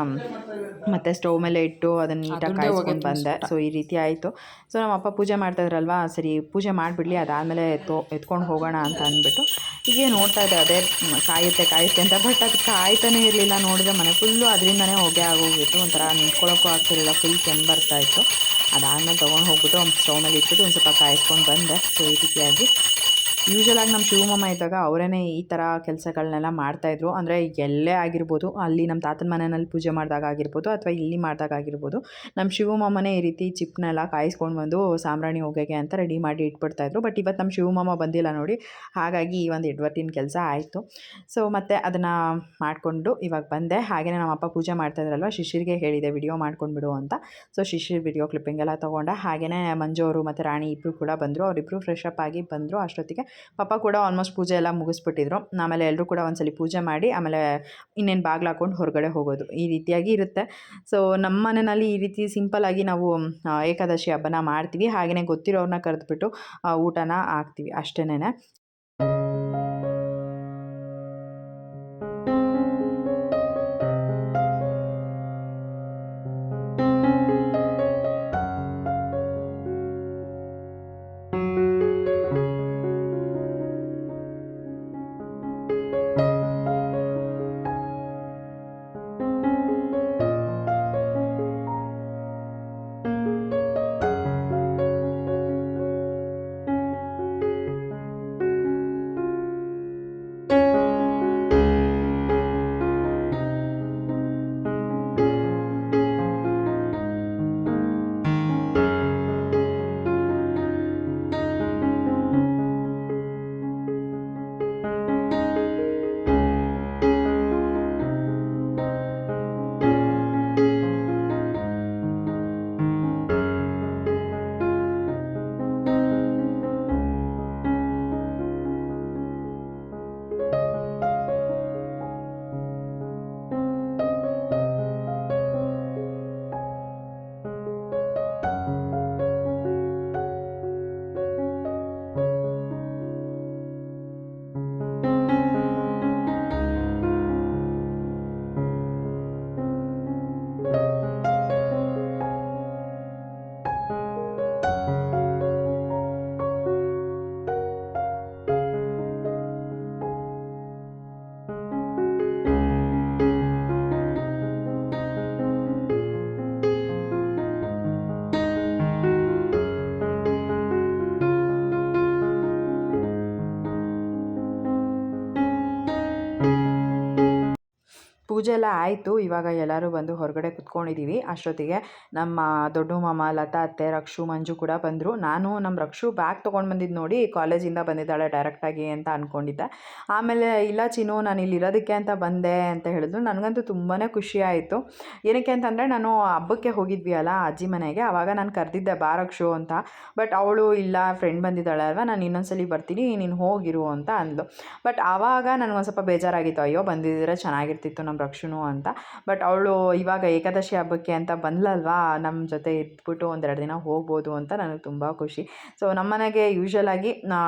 ಮತ್ತು ಸ್ಟವ್ ಮೇಲೆ ಇಟ್ಟು ಅದನ್ನು ನೀಟಾಗಿ ಕಾಯಿಸ್ಕೊಂಡು ಬಂದೆ. ಸೊ ಈ ರೀತಿ ಆಯಿತು. ಸೊ ನಮ್ಮಪ್ಪ ಪೂಜೆ ಮಾಡ್ತಾಯಿದ್ರಲ್ವ, ಸರಿ ಪೂಜೆ ಮಾಡಿಬಿಡಲಿ, ಅದಾದಮೇಲೆ ಎತ್ಕೊಂಡು ಹೋಗೋಣ ಅಂತ ಅಂದ್ಬಿಟ್ಟು ಹೀಗೆ ನೋಡ್ತಾ ಇದ್ದೆ. ಅದೇ ಕಾಯುತ್ತೆ ಅಂತ, ಬಟ್ ಅದು ಕಾಯ್ತಾನೇ ಇರಲಿಲ್ಲ. ನೋಡಿದ್ರೆ ಮನೆ ಫುಲ್ಲು ಅದರಿಂದನೇ ಹೊಗೆ ಆಗೋಗಿತ್ತು. ಒಂಥರ ನಿಂತ್ಕೊಳ್ಳೋಕ್ಕೂ ಆಗ್ತಿರಲಿಲ್ಲ, ಫುಲ್ ಕೆಮ್ಮು ಬರ್ತಾಯಿತ್ತು. ಅದಾದಮೇಲೆ ತೊಗೊಂಡು ಹೋಗ್ಬಿಟ್ಟು ಸ್ಟವ್ ಮೇಲೆ ಇಟ್ಬಿಟ್ಟು ಒಂದು ಸ್ವಲ್ಪ ಕಾಯಿಸ್ಕೊಂಡು ಬಂದೆ. ಸೊ ಈ ರೀತಿಯಾಗಿ ಯೂಶ್ವಲಾಗಿ ನಮ್ಮ ಶಿವಮೊಮ್ಮ ಇದ್ದಾಗ ಅವರೇ ಈ ಥರ ಕೆಲಸಗಳನ್ನೆಲ್ಲ ಮಾಡ್ತಾಯಿದ್ರು. ಅಂದರೆ ಎಲ್ಲೇ ಆಗಿರ್ಬೋದು, ಅಲ್ಲಿ ನಮ್ಮ ತಾತನ ಮನೆಯಲ್ಲಿ ಪೂಜೆ ಮಾಡಿದಾಗ ಆಗಿರ್ಬೋದು ಅಥವಾ ಇಲ್ಲಿ ಮಾಡಿದಾಗ ಆಗಿರ್ಬೋದು, ನಮ್ಮ ಶಿವಮೊಮ್ಮನೇ ಈ ರೀತಿ ಚಿಪ್ಪನ್ನೆಲ್ಲ ಕಾಯಿಸ್ಕೊಂಡು ಬಂದು ಸಾಂಬ್ರಾಣಿ ಹೊಗೆಗೆ ಅಂತ ರೆಡಿ ಮಾಡಿ ಇಟ್ಬಿಡ್ತಾಯಿದ್ರು. ಬಟ್ ಇವತ್ತು ನಮ್ಮ ಶಿವಮೊಮ್ಮ ಬಂದಿಲ್ಲ ನೋಡಿ, ಹಾಗಾಗಿ ಈ ಒಂದು ಎಡವಟ್ಟಿನ ಕೆಲಸ ಆಯಿತು. ಸೊ ಮತ್ತು ಅದನ್ನು ಮಾಡಿಕೊಂಡು ಇವಾಗ ಬಂದೆ. ಹಾಗೆಯೇ ನಮ್ಮಪ್ಪ ಪೂಜೆ ಮಾಡ್ತಾಯಿದ್ರಲ್ವ, ಶಿಶಿರ್ಗೆ ಹೇಳಿದೆ ವಿಡಿಯೋ ಮಾಡ್ಕೊಂಡ್ಬಿಡು ಅಂತ. ಸೊ ಶಿಶಿರ್ ವಿಡಿಯೋ ಕ್ಲಿಪ್ಪಿಂಗ್ ಎಲ್ಲ ತೊಗೊಂಡೆ. ಹಾಗೆಯೇ ಮಂಜು ಅವರು ಮತ್ತು ರಾಣಿ ಇಬ್ಬರು ಕೂಡ ಬಂದರು. ಅವರಿಬ್ಬರು ಫ್ರೆಶ್ ಅಪ್ ಆಗಿ ಬಂದರು. ಅಷ್ಟೊತ್ತಿಗೆ ಪಾಪ ಕೂಡ ಆಲ್ಮೋಸ್ಟ್ ಪೂಜೆ ಎಲ್ಲ ಮುಗಿಸ್ಬಿಟ್ಟಿದ್ರು. ಆಮೇಲೆ ಎಲ್ಲರೂ ಕೂಡ ಒಂದ್ಸಲಿ ಪೂಜೆ ಮಾಡಿ ಆಮೇಲೆ ಇನ್ನೇನು ಬಾಗಿಲು ಹಾಕ್ಕೊಂಡು ಹೊರಗಡೆ ಹೋಗೋದು, ಈ ರೀತಿಯಾಗಿ ಇರುತ್ತೆ. ಸೊ ನಮ್ಮ ಮನೆಯಲ್ಲಿ ಈ ರೀತಿ ಸಿಂಪಲ್ಲಾಗಿ ನಾವು ಏಕಾದಶಿ ಹಬ್ಬನ ಮಾಡ್ತೀವಿ. ಹಾಗೆಯೇ ಗೊತ್ತಿರೋರನ್ನ ಕರೆದುಬಿಟ್ಟು ಊಟನ ಹಾಕ್ತೀವಿ ಅಷ್ಟೇನೆ. ಪೂಜೆ ಎಲ್ಲ ಆಯಿತು. ಇವಾಗ ಎಲ್ಲರೂ ಬಂದು ಹೊರಗಡೆ ಕುತ್ಕೊಂಡಿದ್ದೀವಿ. ಅಷ್ಟೊತ್ತಿಗೆ ನಮ್ಮ ದೊಡ್ಡ ಮಾಮ, ಲತಾ ಅತ್ತೆ, ರಕ್ಷು, ಮಂಜು ಕೂಡ ಬಂದರು. ನಾನು ನಮ್ಮ ರಕ್ಷು ಬ್ಯಾಗ್ ತೊಗೊಂಡು ಬಂದಿದ್ದು ನೋಡಿ ಕಾಲೇಜಿಂದ ಬಂದಿದ್ದಾಳೆ ಡೈರೆಕ್ಟಾಗಿ ಅಂತ ಅಂದ್ಕೊಂಡಿದ್ದೆ. ಆಮೇಲೆ ಇಲ್ಲ ಚಿನ್ನು, ನಾನು ಇಲ್ಲಿ ಇರೋದಕ್ಕೆ ಅಂತ ಬಂದೆ ಅಂತ ಹೇಳಿದ್ರು. ನನಗಂತೂ ತುಂಬಾ ಖುಷಿ ಆಯಿತು. ಏನಕ್ಕೆ ಅಂತಂದರೆ, ನಾನು ಹಬ್ಬಕ್ಕೆ ಹೋಗಿದ್ವಿ ಅಲ್ಲ ಅಜ್ಜಿ ಮನೆಗೆ, ಆವಾಗ ನಾನು ಕರೆದಿದ್ದೆ ಬಾ ರಕ್ಷು ಅಂತ. ಬಟ್ ಅವಳು ಇಲ್ಲ, ಫ್ರೆಂಡ್ ಬಂದಿದ್ದಾಳೆ ಅಲ್ವಾ, ನಾನು ಇನ್ನೊಂದ್ಸಲಿ ಬರ್ತೀನಿ, ನೀನು ಹೋಗಿರು ಅಂತ ಅಂದ್ಲು. ಬಟ್ ಆವಾಗ ನನಗೊಂದು ಸ್ವಲ್ಪ ಬೇಜಾರಾಗಿತ್ತು, ಅಯ್ಯೋ ಬಂದಿದ್ದರೆ ಚೆನ್ನಾಗಿರ್ತಿತ್ತು ನಮ್ಮ ರಕ್ಷುನು ಅಂತ. ಬಟ್ ಅವಳು ಇವಾಗ ಏಕಾದಶಿ ಹಬ್ಬಕ್ಕೆ ಅಂತ ಬಂದ್ಲಲ್ವಾ, ನಮ್ಮ ಜೊತೆ ಇದ್ಬಿಟ್ಟು ಒಂದೆರಡು ದಿನ ಹೋಗ್ಬೋದು ಅಂತ ನನಗೆ ತುಂಬ ಖುಷಿ. ಸೊ ನಮ್ಮನೆಗೆ ಯೂಶ್ವಲಾಗಿ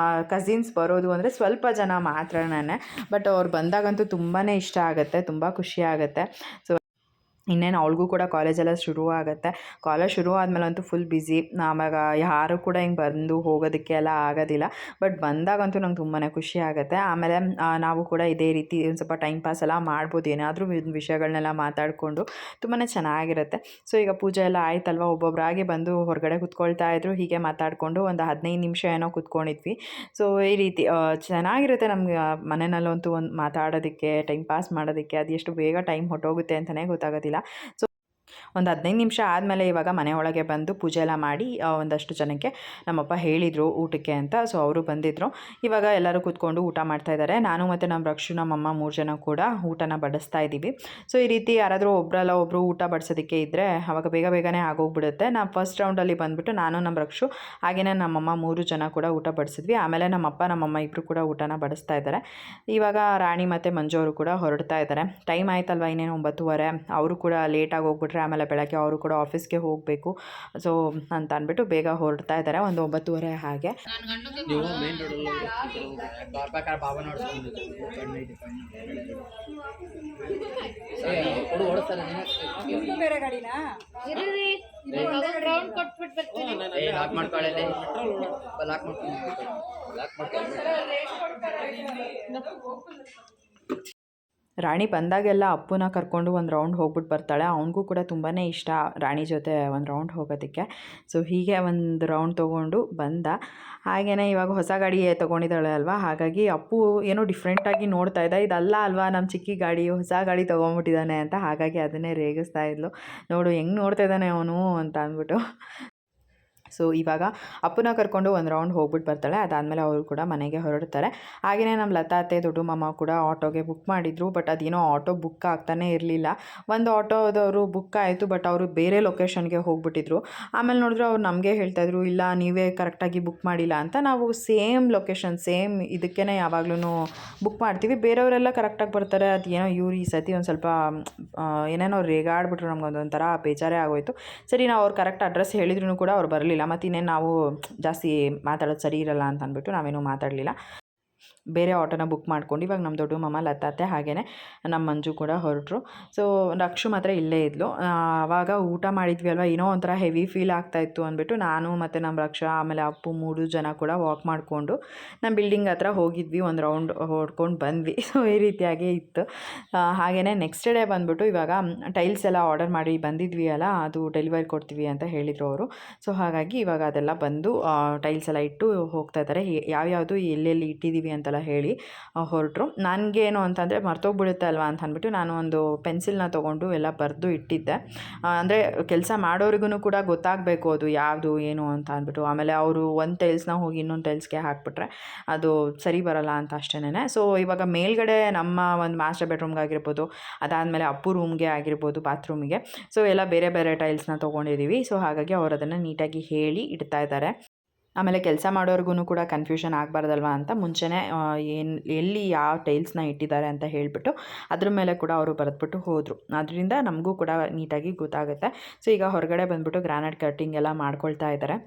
ಕಸಿನ್ಸ್ ಬರೋದು ಅಂದರೆ ಸ್ವಲ್ಪ ಜನ ಮಾತ್ರನೇ, ಬಟ್ ಅವ್ರು ಬಂದಾಗಂತೂ ತುಂಬಾ ಇಷ್ಟ ಆಗುತ್ತೆ, ತುಂಬ ಖುಷಿ ಆಗುತ್ತೆ. ಸೊ ಇನ್ನೇನು ಅವಳಿಗೂ ಕೂಡ ಕಾಲೇಜೆಲ್ಲ ಶುರು ಆಗುತ್ತೆ. ಕಾಲೇಜ್ ಶುರು ಆದಮೇಲಂತೂ ಫುಲ್ ಬ್ಯುಸಿ. ಆವಾಗ ಯಾರು ಕೂಡ ಹಿಂಗೆ ಬಂದು ಹೋಗೋದಕ್ಕೆ ಎಲ್ಲ ಆಗೋದಿಲ್ಲ. ಬಟ್ ಬಂದಾಗಂತೂ ನಂಗೆ ತುಂಬಾ ಖುಷಿ ಆಗುತ್ತೆ. ಆಮೇಲೆ ನಾವು ಕೂಡ ಇದೇ ರೀತಿ ಒಂದು ಸ್ವಲ್ಪ ಟೈಮ್ ಪಾಸ್ ಎಲ್ಲ ಮಾಡ್ಬೋದು, ಏನಾದರೂ ವಿಷಯಗಳನ್ನೆಲ್ಲ ಮಾತಾಡಿಕೊಂಡು ತುಂಬಾ ಚೆನ್ನಾಗಿರುತ್ತೆ. ಸೊ ಈಗ ಪೂಜೆ ಎಲ್ಲ ಆಯ್ತಲ್ವ, ಒಬ್ಬೊಬ್ಬರಾಗಿ ಬಂದು ಹೊರಗಡೆ ಕುತ್ಕೊಳ್ತಾ ಇದ್ರು. ಹೀಗೆ ಮಾತಾಡಿಕೊಂಡು ಒಂದು 15 ನಿಮಿಷ ಏನೋ ಕುತ್ಕೊಂಡಿದ್ವಿ. ಸೊ ಈ ರೀತಿ ಚೆನ್ನಾಗಿರುತ್ತೆ ನಮ್ಗೆ ಮನೆಯಲ್ಲಂತೂ ಒಂದು ಮಾತಾಡೋದಕ್ಕೆ, ಟೈಮ್ ಪಾಸ್ ಮಾಡೋದಕ್ಕೆ. ಅದು ಎಷ್ಟು ಬೇಗ ಟೈಮ್ ಹೊಟ್ಟೋಗುತ್ತೆ ಅಂತಲೇ ಗೊತ್ತಾಗೋದಿಲ್ಲ. ಸೊ ಒಂದು 15 ನಿಮಿಷ ಆದಮೇಲೆ ಇವಾಗ ಮನೆ ಒಳಗೆ ಬಂದು ಪೂಜೆ ಎಲ್ಲ ಮಾಡಿ ಒಂದಷ್ಟು ಜನಕ್ಕೆ ನಮ್ಮಪ್ಪ ಹೇಳಿದರು ಊಟಕ್ಕೆ ಅಂತ. ಸೊ ಅವರು ಬಂದಿದ್ದರು. ಇವಾಗ ಎಲ್ಲರೂ ಕೂತ್ಕೊಂಡು ಊಟ ಮಾಡ್ತಾಯಿದ್ದಾರೆ. ನಾನು ಮತ್ತು ನಮ್ಮ ರಕ್ಷು, ನಮ್ಮಮ್ಮ 3 ಜನ ಕೂಡ ಊಟನ ಬಡಿಸ್ತಾ ಇದ್ದೀವಿ. ಸೊ ಈ ರೀತಿ ಯಾರಾದರೂ ಒಬ್ಬರು ಊಟ ಬಡಿಸೋದಕ್ಕೆ ಇದ್ದರೆ ಆವಾಗ ಬೇಗನೆ ಆಗೋಗ್ಬಿಡುತ್ತೆ. ನಾವು ಫಸ್ಟ್ ರೌಂಡಲ್ಲಿ ಬಂದುಬಿಟ್ಟು ನಾನು, ನಮ್ಮ ರಕ್ಷು, ಹಾಗೆಯೇ ನಮ್ಮಮ್ಮ 3 ಜನ ಕೂಡ ಊಟ ಬಡಿಸಿದ್ವಿ. ಆಮೇಲೆ ನಮ್ಮಪ್ಪ, ನಮ್ಮಮ್ಮ ಇಬ್ಬರು ಕೂಡ ಊಟನ ಬಡಿಸ್ತಾ ಇದ್ದಾರೆ. ಇವಾಗ ರಾಣಿ ಮತ್ತು ಮಂಜು ಅವರು ಕೂಡ ಹೊರಡ್ತಾ ಇದ್ದಾರೆ. ಟೈಮ್ ಆಯ್ತಲ್ವ, ಇನ್ನೇನು 9:30. ಅವರು ಕೂಡ ಲೇಟಾಗಿ ಹೋಗ್ಬಿಟ್ರೆ ಆಮೇಲೆ ಬೆಳಗ್ಗೆ ಅವರು ಕೂಡ ಆಫೀಸ್ಗೆ ಹೋಗಬೇಕು. ಸೊ ಅಂತ ಅಂದ್ಬಿಟ್ಟು ಬೇಗ ಹೊರಡ್ತಾ ಇದ್ದಾರೆ, ಒಂದು 9:30 ಹಾಗೆ. ರಾಣಿ ಬಂದಾಗೆಲ್ಲ ಅಪ್ಪುನ ಕರ್ಕೊಂಡು ಒಂದು ರೌಂಡ್ ಹೋಗ್ಬಿಟ್ಟು ಬರ್ತಾಳೆ. ಅವನಿಗೂ ಕೂಡ ತುಂಬಾ ಇಷ್ಟ ರಾಣಿ ಜೊತೆ ಒಂದು ರೌಂಡ್ ಹೋಗೋದಕ್ಕೆ. ಸೊ ಹೀಗೆ ಒಂದು ರೌಂಡ್ ತೊಗೊಂಡು ಬಂದ. ಹಾಗೆಯೇ ಇವಾಗ ಹೊಸ ಗಾಡಿ ತೊಗೊಂಡಿದ್ದಾಳೆ ಅಲ್ವಾ, ಹಾಗಾಗಿ ಅಪ್ಪು ಏನೋ ಡಿಫ್ರೆಂಟಾಗಿ ನೋಡ್ತಾ ಇದ್ದ, ಇದಲ್ಲ ಅಲ್ವಾ ನಮ್ಮ ಚಿಕ್ಕಿ ಗಾಡಿ, ಹೊಸ ಗಾಡಿ ತೊಗೊಂಬಿಟ್ಟಿದ್ದಾನೆ ಅಂತ. ಹಾಗಾಗಿ ಅದನ್ನೇ ರೇಗಿಸ್ತಾ ಇದ್ಲು, ನೋಡು ಹೆಂಗೆ ನೋಡ್ತಾ ಇದ್ದಾನೆ ಅವನು ಅಂತ ಅಂದ್ಬಿಟ್ಟು. ಸೊ ಇವಾಗ ಅಪ್ಪನ ಕರ್ಕೊಂಡು ಒಂದು ರೌಂಡ್ ಹೋಗ್ಬಿಟ್ಟು ಬರ್ತಾಳೆ. ಅದಾದಮೇಲೆ ಅವರು ಕೂಡ ಮನೆಗೆ ಹೊರಡ್ತಾರೆ. ಹಾಗೆಯೇ ನಮ್ಮ ಲತಾ ಅತ್ತೆ ದೊಡ್ಡ ಮಾಮ ಕೂಡ ಆಟೋಗೆ ಬುಕ್ ಮಾಡಿದರು, ಬಟ್ ಅದೇನೋ ಆಟೋ ಬುಕ್ ಆಗ್ತಾನೇ ಇರಲಿಲ್ಲ. ಒಂದು ಆಟೋದವರು ಬುಕ್ ಆಯಿತು, ಬಟ್ ಅವರು ಬೇರೆ ಲೊಕೇಶನ್ಗೆ ಹೋಗ್ಬಿಟ್ಟಿದ್ರು. ಆಮೇಲೆ ನೋಡಿದ್ರೆ ಅವ್ರು ನಮಗೆ ಹೇಳ್ತಾಯಿದ್ರು, ಇಲ್ಲ ನೀವೇ ಕರೆಕ್ಟಾಗಿ ಬುಕ್ ಮಾಡಿಲ್ಲ ಅಂತ. ನಾವು ಸೇಮ್ ಲೊಕೇಶನ್ ಸೇಮ್ ಇದಕ್ಕೇ ಯಾವಾಗ್ಲೂ ಬುಕ್ ಮಾಡ್ತೀವಿ, ಬೇರೆಯವರೆಲ್ಲ ಕರೆಕ್ಟಾಗಿ ಬರ್ತಾರೆ. ಅದು ಏನೋ ಇವ್ರು ಈ ಸತಿ ಒಂದು ಸ್ವಲ್ಪ ಏನೇನೋ ರೇಗಾಡ್ಬಿಟ್ರು, ನಮ್ಗೊಂದೊಂಥರ ಬೇಜಾರೇ ಆಗೋಯ್ತು. ಸರಿ ನಾವು ಅವ್ರು ಕರೆಕ್ಟ್ ಅಡ್ರೆಸ್ ಹೇಳಿದ್ರು ಕೂಡ ಅವ್ರು ಬರಲಿಲ್ಲ. ಮತ್ತು ಇನ್ನೇನು ನಾವು ಜಾಸ್ತಿ ಮಾತಾಡೋದು ಸರಿ ಇರಲ್ಲ ಅಂತ ಅಂದ್ಬಿಟ್ಟು ನಾವೇನೂ ಮಾತಾಡಲಿಲ್ಲ. ಬೇರೆ ಆಟೋನ ಬುಕ್ ಮಾಡ್ಕೊಂಡು ಇವಾಗ ನಮ್ಮ ದೊಡ್ಡ ಮಾಮ ಲತಾತೆ ಹಾಗೆಯೇ ನಮ್ಮ ಮಂಜು ಕೂಡ ಹೊರಟರು. ಸೊ ರಕ್ಷು ಮಾತ್ರ ಇಲ್ಲೇ ಇದ್ಲು. ಆವಾಗ ಊಟ ಮಾಡಿದ್ವಿ ಅಲ್ವಾ, ಏನೋ ಒಂಥರ ಹೆವಿ ಫೀಲ್ ಆಗ್ತಾಯಿತ್ತು ಅಂದ್ಬಿಟ್ಟು ನಾನು ಮತ್ತು ನಮ್ಮ ರಕ್ಷಾ ಆಮೇಲೆ ಅಪ್ಪು 3 ಜನ ಕೂಡ ವಾಕ್ ಮಾಡಿಕೊಂಡು ನಮ್ಮ ಬಿಲ್ಡಿಂಗ್ ಹತ್ರ ಹೋಗಿದ್ವಿ, ಒಂದು ರೌಂಡ್ ಹೊಡ್ಕೊಂಡು ಬಂದ್ವಿ. ಸೊ ಈ ರೀತಿಯಾಗಿ ಇತ್ತು. ಹಾಗೆಯೇ ನೆಕ್ಸ್ಟ್ ಡೇ ಬಂದುಬಿಟ್ಟು ಇವಾಗ ಟೈಲ್ಸ್ ಎಲ್ಲ ಆರ್ಡರ್ ಮಾಡಿ ಬಂದಿದ್ವಿ ಅಲ್ಲ, ಅದು ಡೆಲಿವರಿ ಕೊಡ್ತೀವಿ ಅಂತ ಹೇಳಿದರು ಅವರು. ಸೊ ಹಾಗಾಗಿ ಇವಾಗ ಅದೆಲ್ಲ ಬಂದು ಟೈಲ್ಸ್ ಎಲ್ಲ ಇಟ್ಟು ಹೋಗ್ತಾ ಇದ್ದಾರೆ. ಯಾವ್ಯಾವುದು ಎಲ್ಲೆಲ್ಲಿ ಇಟ್ಟಿದ್ದೀವಿ ಅಂತೆಲ್ಲ ಹೇಳಿ ಹೊರಟರು. ನನಗೇನು ಅಂತಂದರೆ ಮರ್ತೋಗ್ಬಿಡುತ್ತೆ ಅಲ್ವಾ ಅಂತ ಅಂದ್ಬಿಟ್ಟು ನಾನು ಒಂದು ಪೆನ್ಸಿಲ್ನ ತೊಗೊಂಡು ಎಲ್ಲ ಬರೆದು ಇಟ್ಟಿದ್ದೆ. ಅಂದರೆ ಕೆಲಸ ಮಾಡೋರಿಗೂ ಕೂಡ ಗೊತ್ತಾಗಬೇಕು ಅದು ಯಾವುದು ಏನು ಅಂತ ಅಂದ್ಬಿಟ್ಟು. ಆಮೇಲೆ ಅವರು ಒಂದು ಟೈಲ್ಸ್ನ ಹೋಗಿ ಇನ್ನೊಂದು ಟೈಲ್ಸ್ಗೆ ಹಾಕ್ಬಿಟ್ರೆ ಅದು ಸರಿ ಬರಲ್ಲ ಅಂತ ಅಷ್ಟೇನೆ. ಸೊ ಇವಾಗ ಮೇಲ್ಗಡೆ ನಮ್ಮ ಒಂದು ಮಾಸ್ಟರ್ ಬೆಡ್ರೂಮ್ಗೆ ಆಗಿರ್ಬೋದು, ಅದಾದಮೇಲೆ ಅಪ್ಪು ರೂಮ್ಗೆ ಆಗಿರ್ಬೋದು, ಬಾತ್ರೂಮಿಗೆ, ಸೊ ಎಲ್ಲ ಬೇರೆ ಬೇರೆ ಟೈಲ್ಸ್ನ ತೊಗೊಂಡಿದ್ದೀವಿ. ಸೊ ಹಾಗಾಗಿ ಅವರು ಅದನ್ನು ನೀಟಾಗಿ ಹೇಳಿ ಇಡ್ತಾ ಇದ್ದಾರೆ. ಆಮೇಲೆ ಕೆಲಸ ಮಾಡೋರ್ಗು ಕೂಡ ಕನ್ಫ್ಯೂಷನ್ ಆಗಬಾರ್ದಲ್ವ ಅಂತ ಮುಂಚೆನೇ ಎಲ್ಲಿ ಯಾವ ಟೈಲ್ಸ್ನ ಇಟ್ಟಿದ್ದಾರೆ ಅಂತ ಹೇಳಿಬಿಟ್ಟು ಅದ್ರ ಮೇಲೆ ಕೂಡ ಅವರು ಬರೆದ್ಬಿಟ್ಟು ಹೋದರು. ಅದರಿಂದ ನಮಗೂ ಕೂಡ ನೀಟಾಗಿ ಗೊತ್ತಾಗುತ್ತೆ. ಸೊ ಈಗ ಹೊರಗಡೆ ಬಂದುಬಿಟ್ಟು ಗ್ರಾನೈಟ್ ಕಟ್ಟಿಂಗ್ ಎಲ್ಲ ಮಾಡ್ಕೊಳ್ತಾ ಇದ್ದಾರೆ.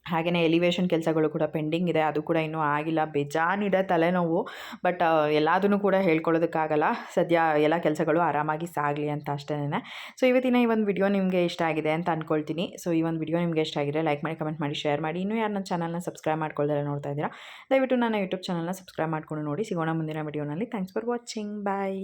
ಹಾಗೆಯೇ ಎಲಿವೇಷನ್ ಕೆಲಸಗಳು ಕೂಡ ಪೆಂಡಿಂಗ್ ಇದೆ, ಅದು ಕೂಡ ಇನ್ನೂ ಆಗಿಲ್ಲ. ಬೇಜಾನಿದೆ ತಲೆನೋವು, ಬಟ್ ಎಲ್ಲದನ್ನು ಕೂಡ ಹೇಳ್ಕೊಳ್ಳೋದಕ್ಕಾಗಲ್ಲ. ಸದ್ಯ ಎಲ್ಲ ಕೆಲಸಗಳು ಆರಾಮಾಗಿ ಸಾಗಲಿ ಅಂತ ಅಷ್ಟೇನೆ. ಸೊ ಇವತ್ತಿನ ಈ ಒಂದು ವಿಡಿಯೋ ನಿಮಗೆ ಇಷ್ಟ ಆಗಿದೆ ಅಂತ ಅಂದ್ಕೊಳ್ತೀನಿ. ಸೊ ಈ ಒಂದು ವಿಡಿಯೋ ನಿಮಗೆ ಇಷ್ಟ ಆಗಿದೆ ಲೈಕ್ ಮಾಡಿ, ಕಮೆಂಟ್ ಮಾಡಿ, ಶೇರ್ ಮಾಡಿ. ಇನ್ನೂ ಯಾರು ನನ್ನ ಚಾನಲ್ನ ಸಬ್ಸ್ಕ್ರೈಬ್ ಮಾಡ್ಕೊಳ್ತಾರೆ ನೋಡ್ತಾ ಇದ್ದೀರಾ, ದಯವಿಟ್ಟು ನನ್ನ ಯೂಟ್ಯೂಬ್ ಚಾನಲ್ನ ಸಬ್ಸ್ಕ್ರೈಬ್ ಮಾಡ್ಕೊಂಡು ನೋಡಿ. ಸಿಗೋಣ ಮುಂದಿನ ವಿಡಿಯೋನಲ್ಲಿ. Thanks for watching. ಬಾಯ್.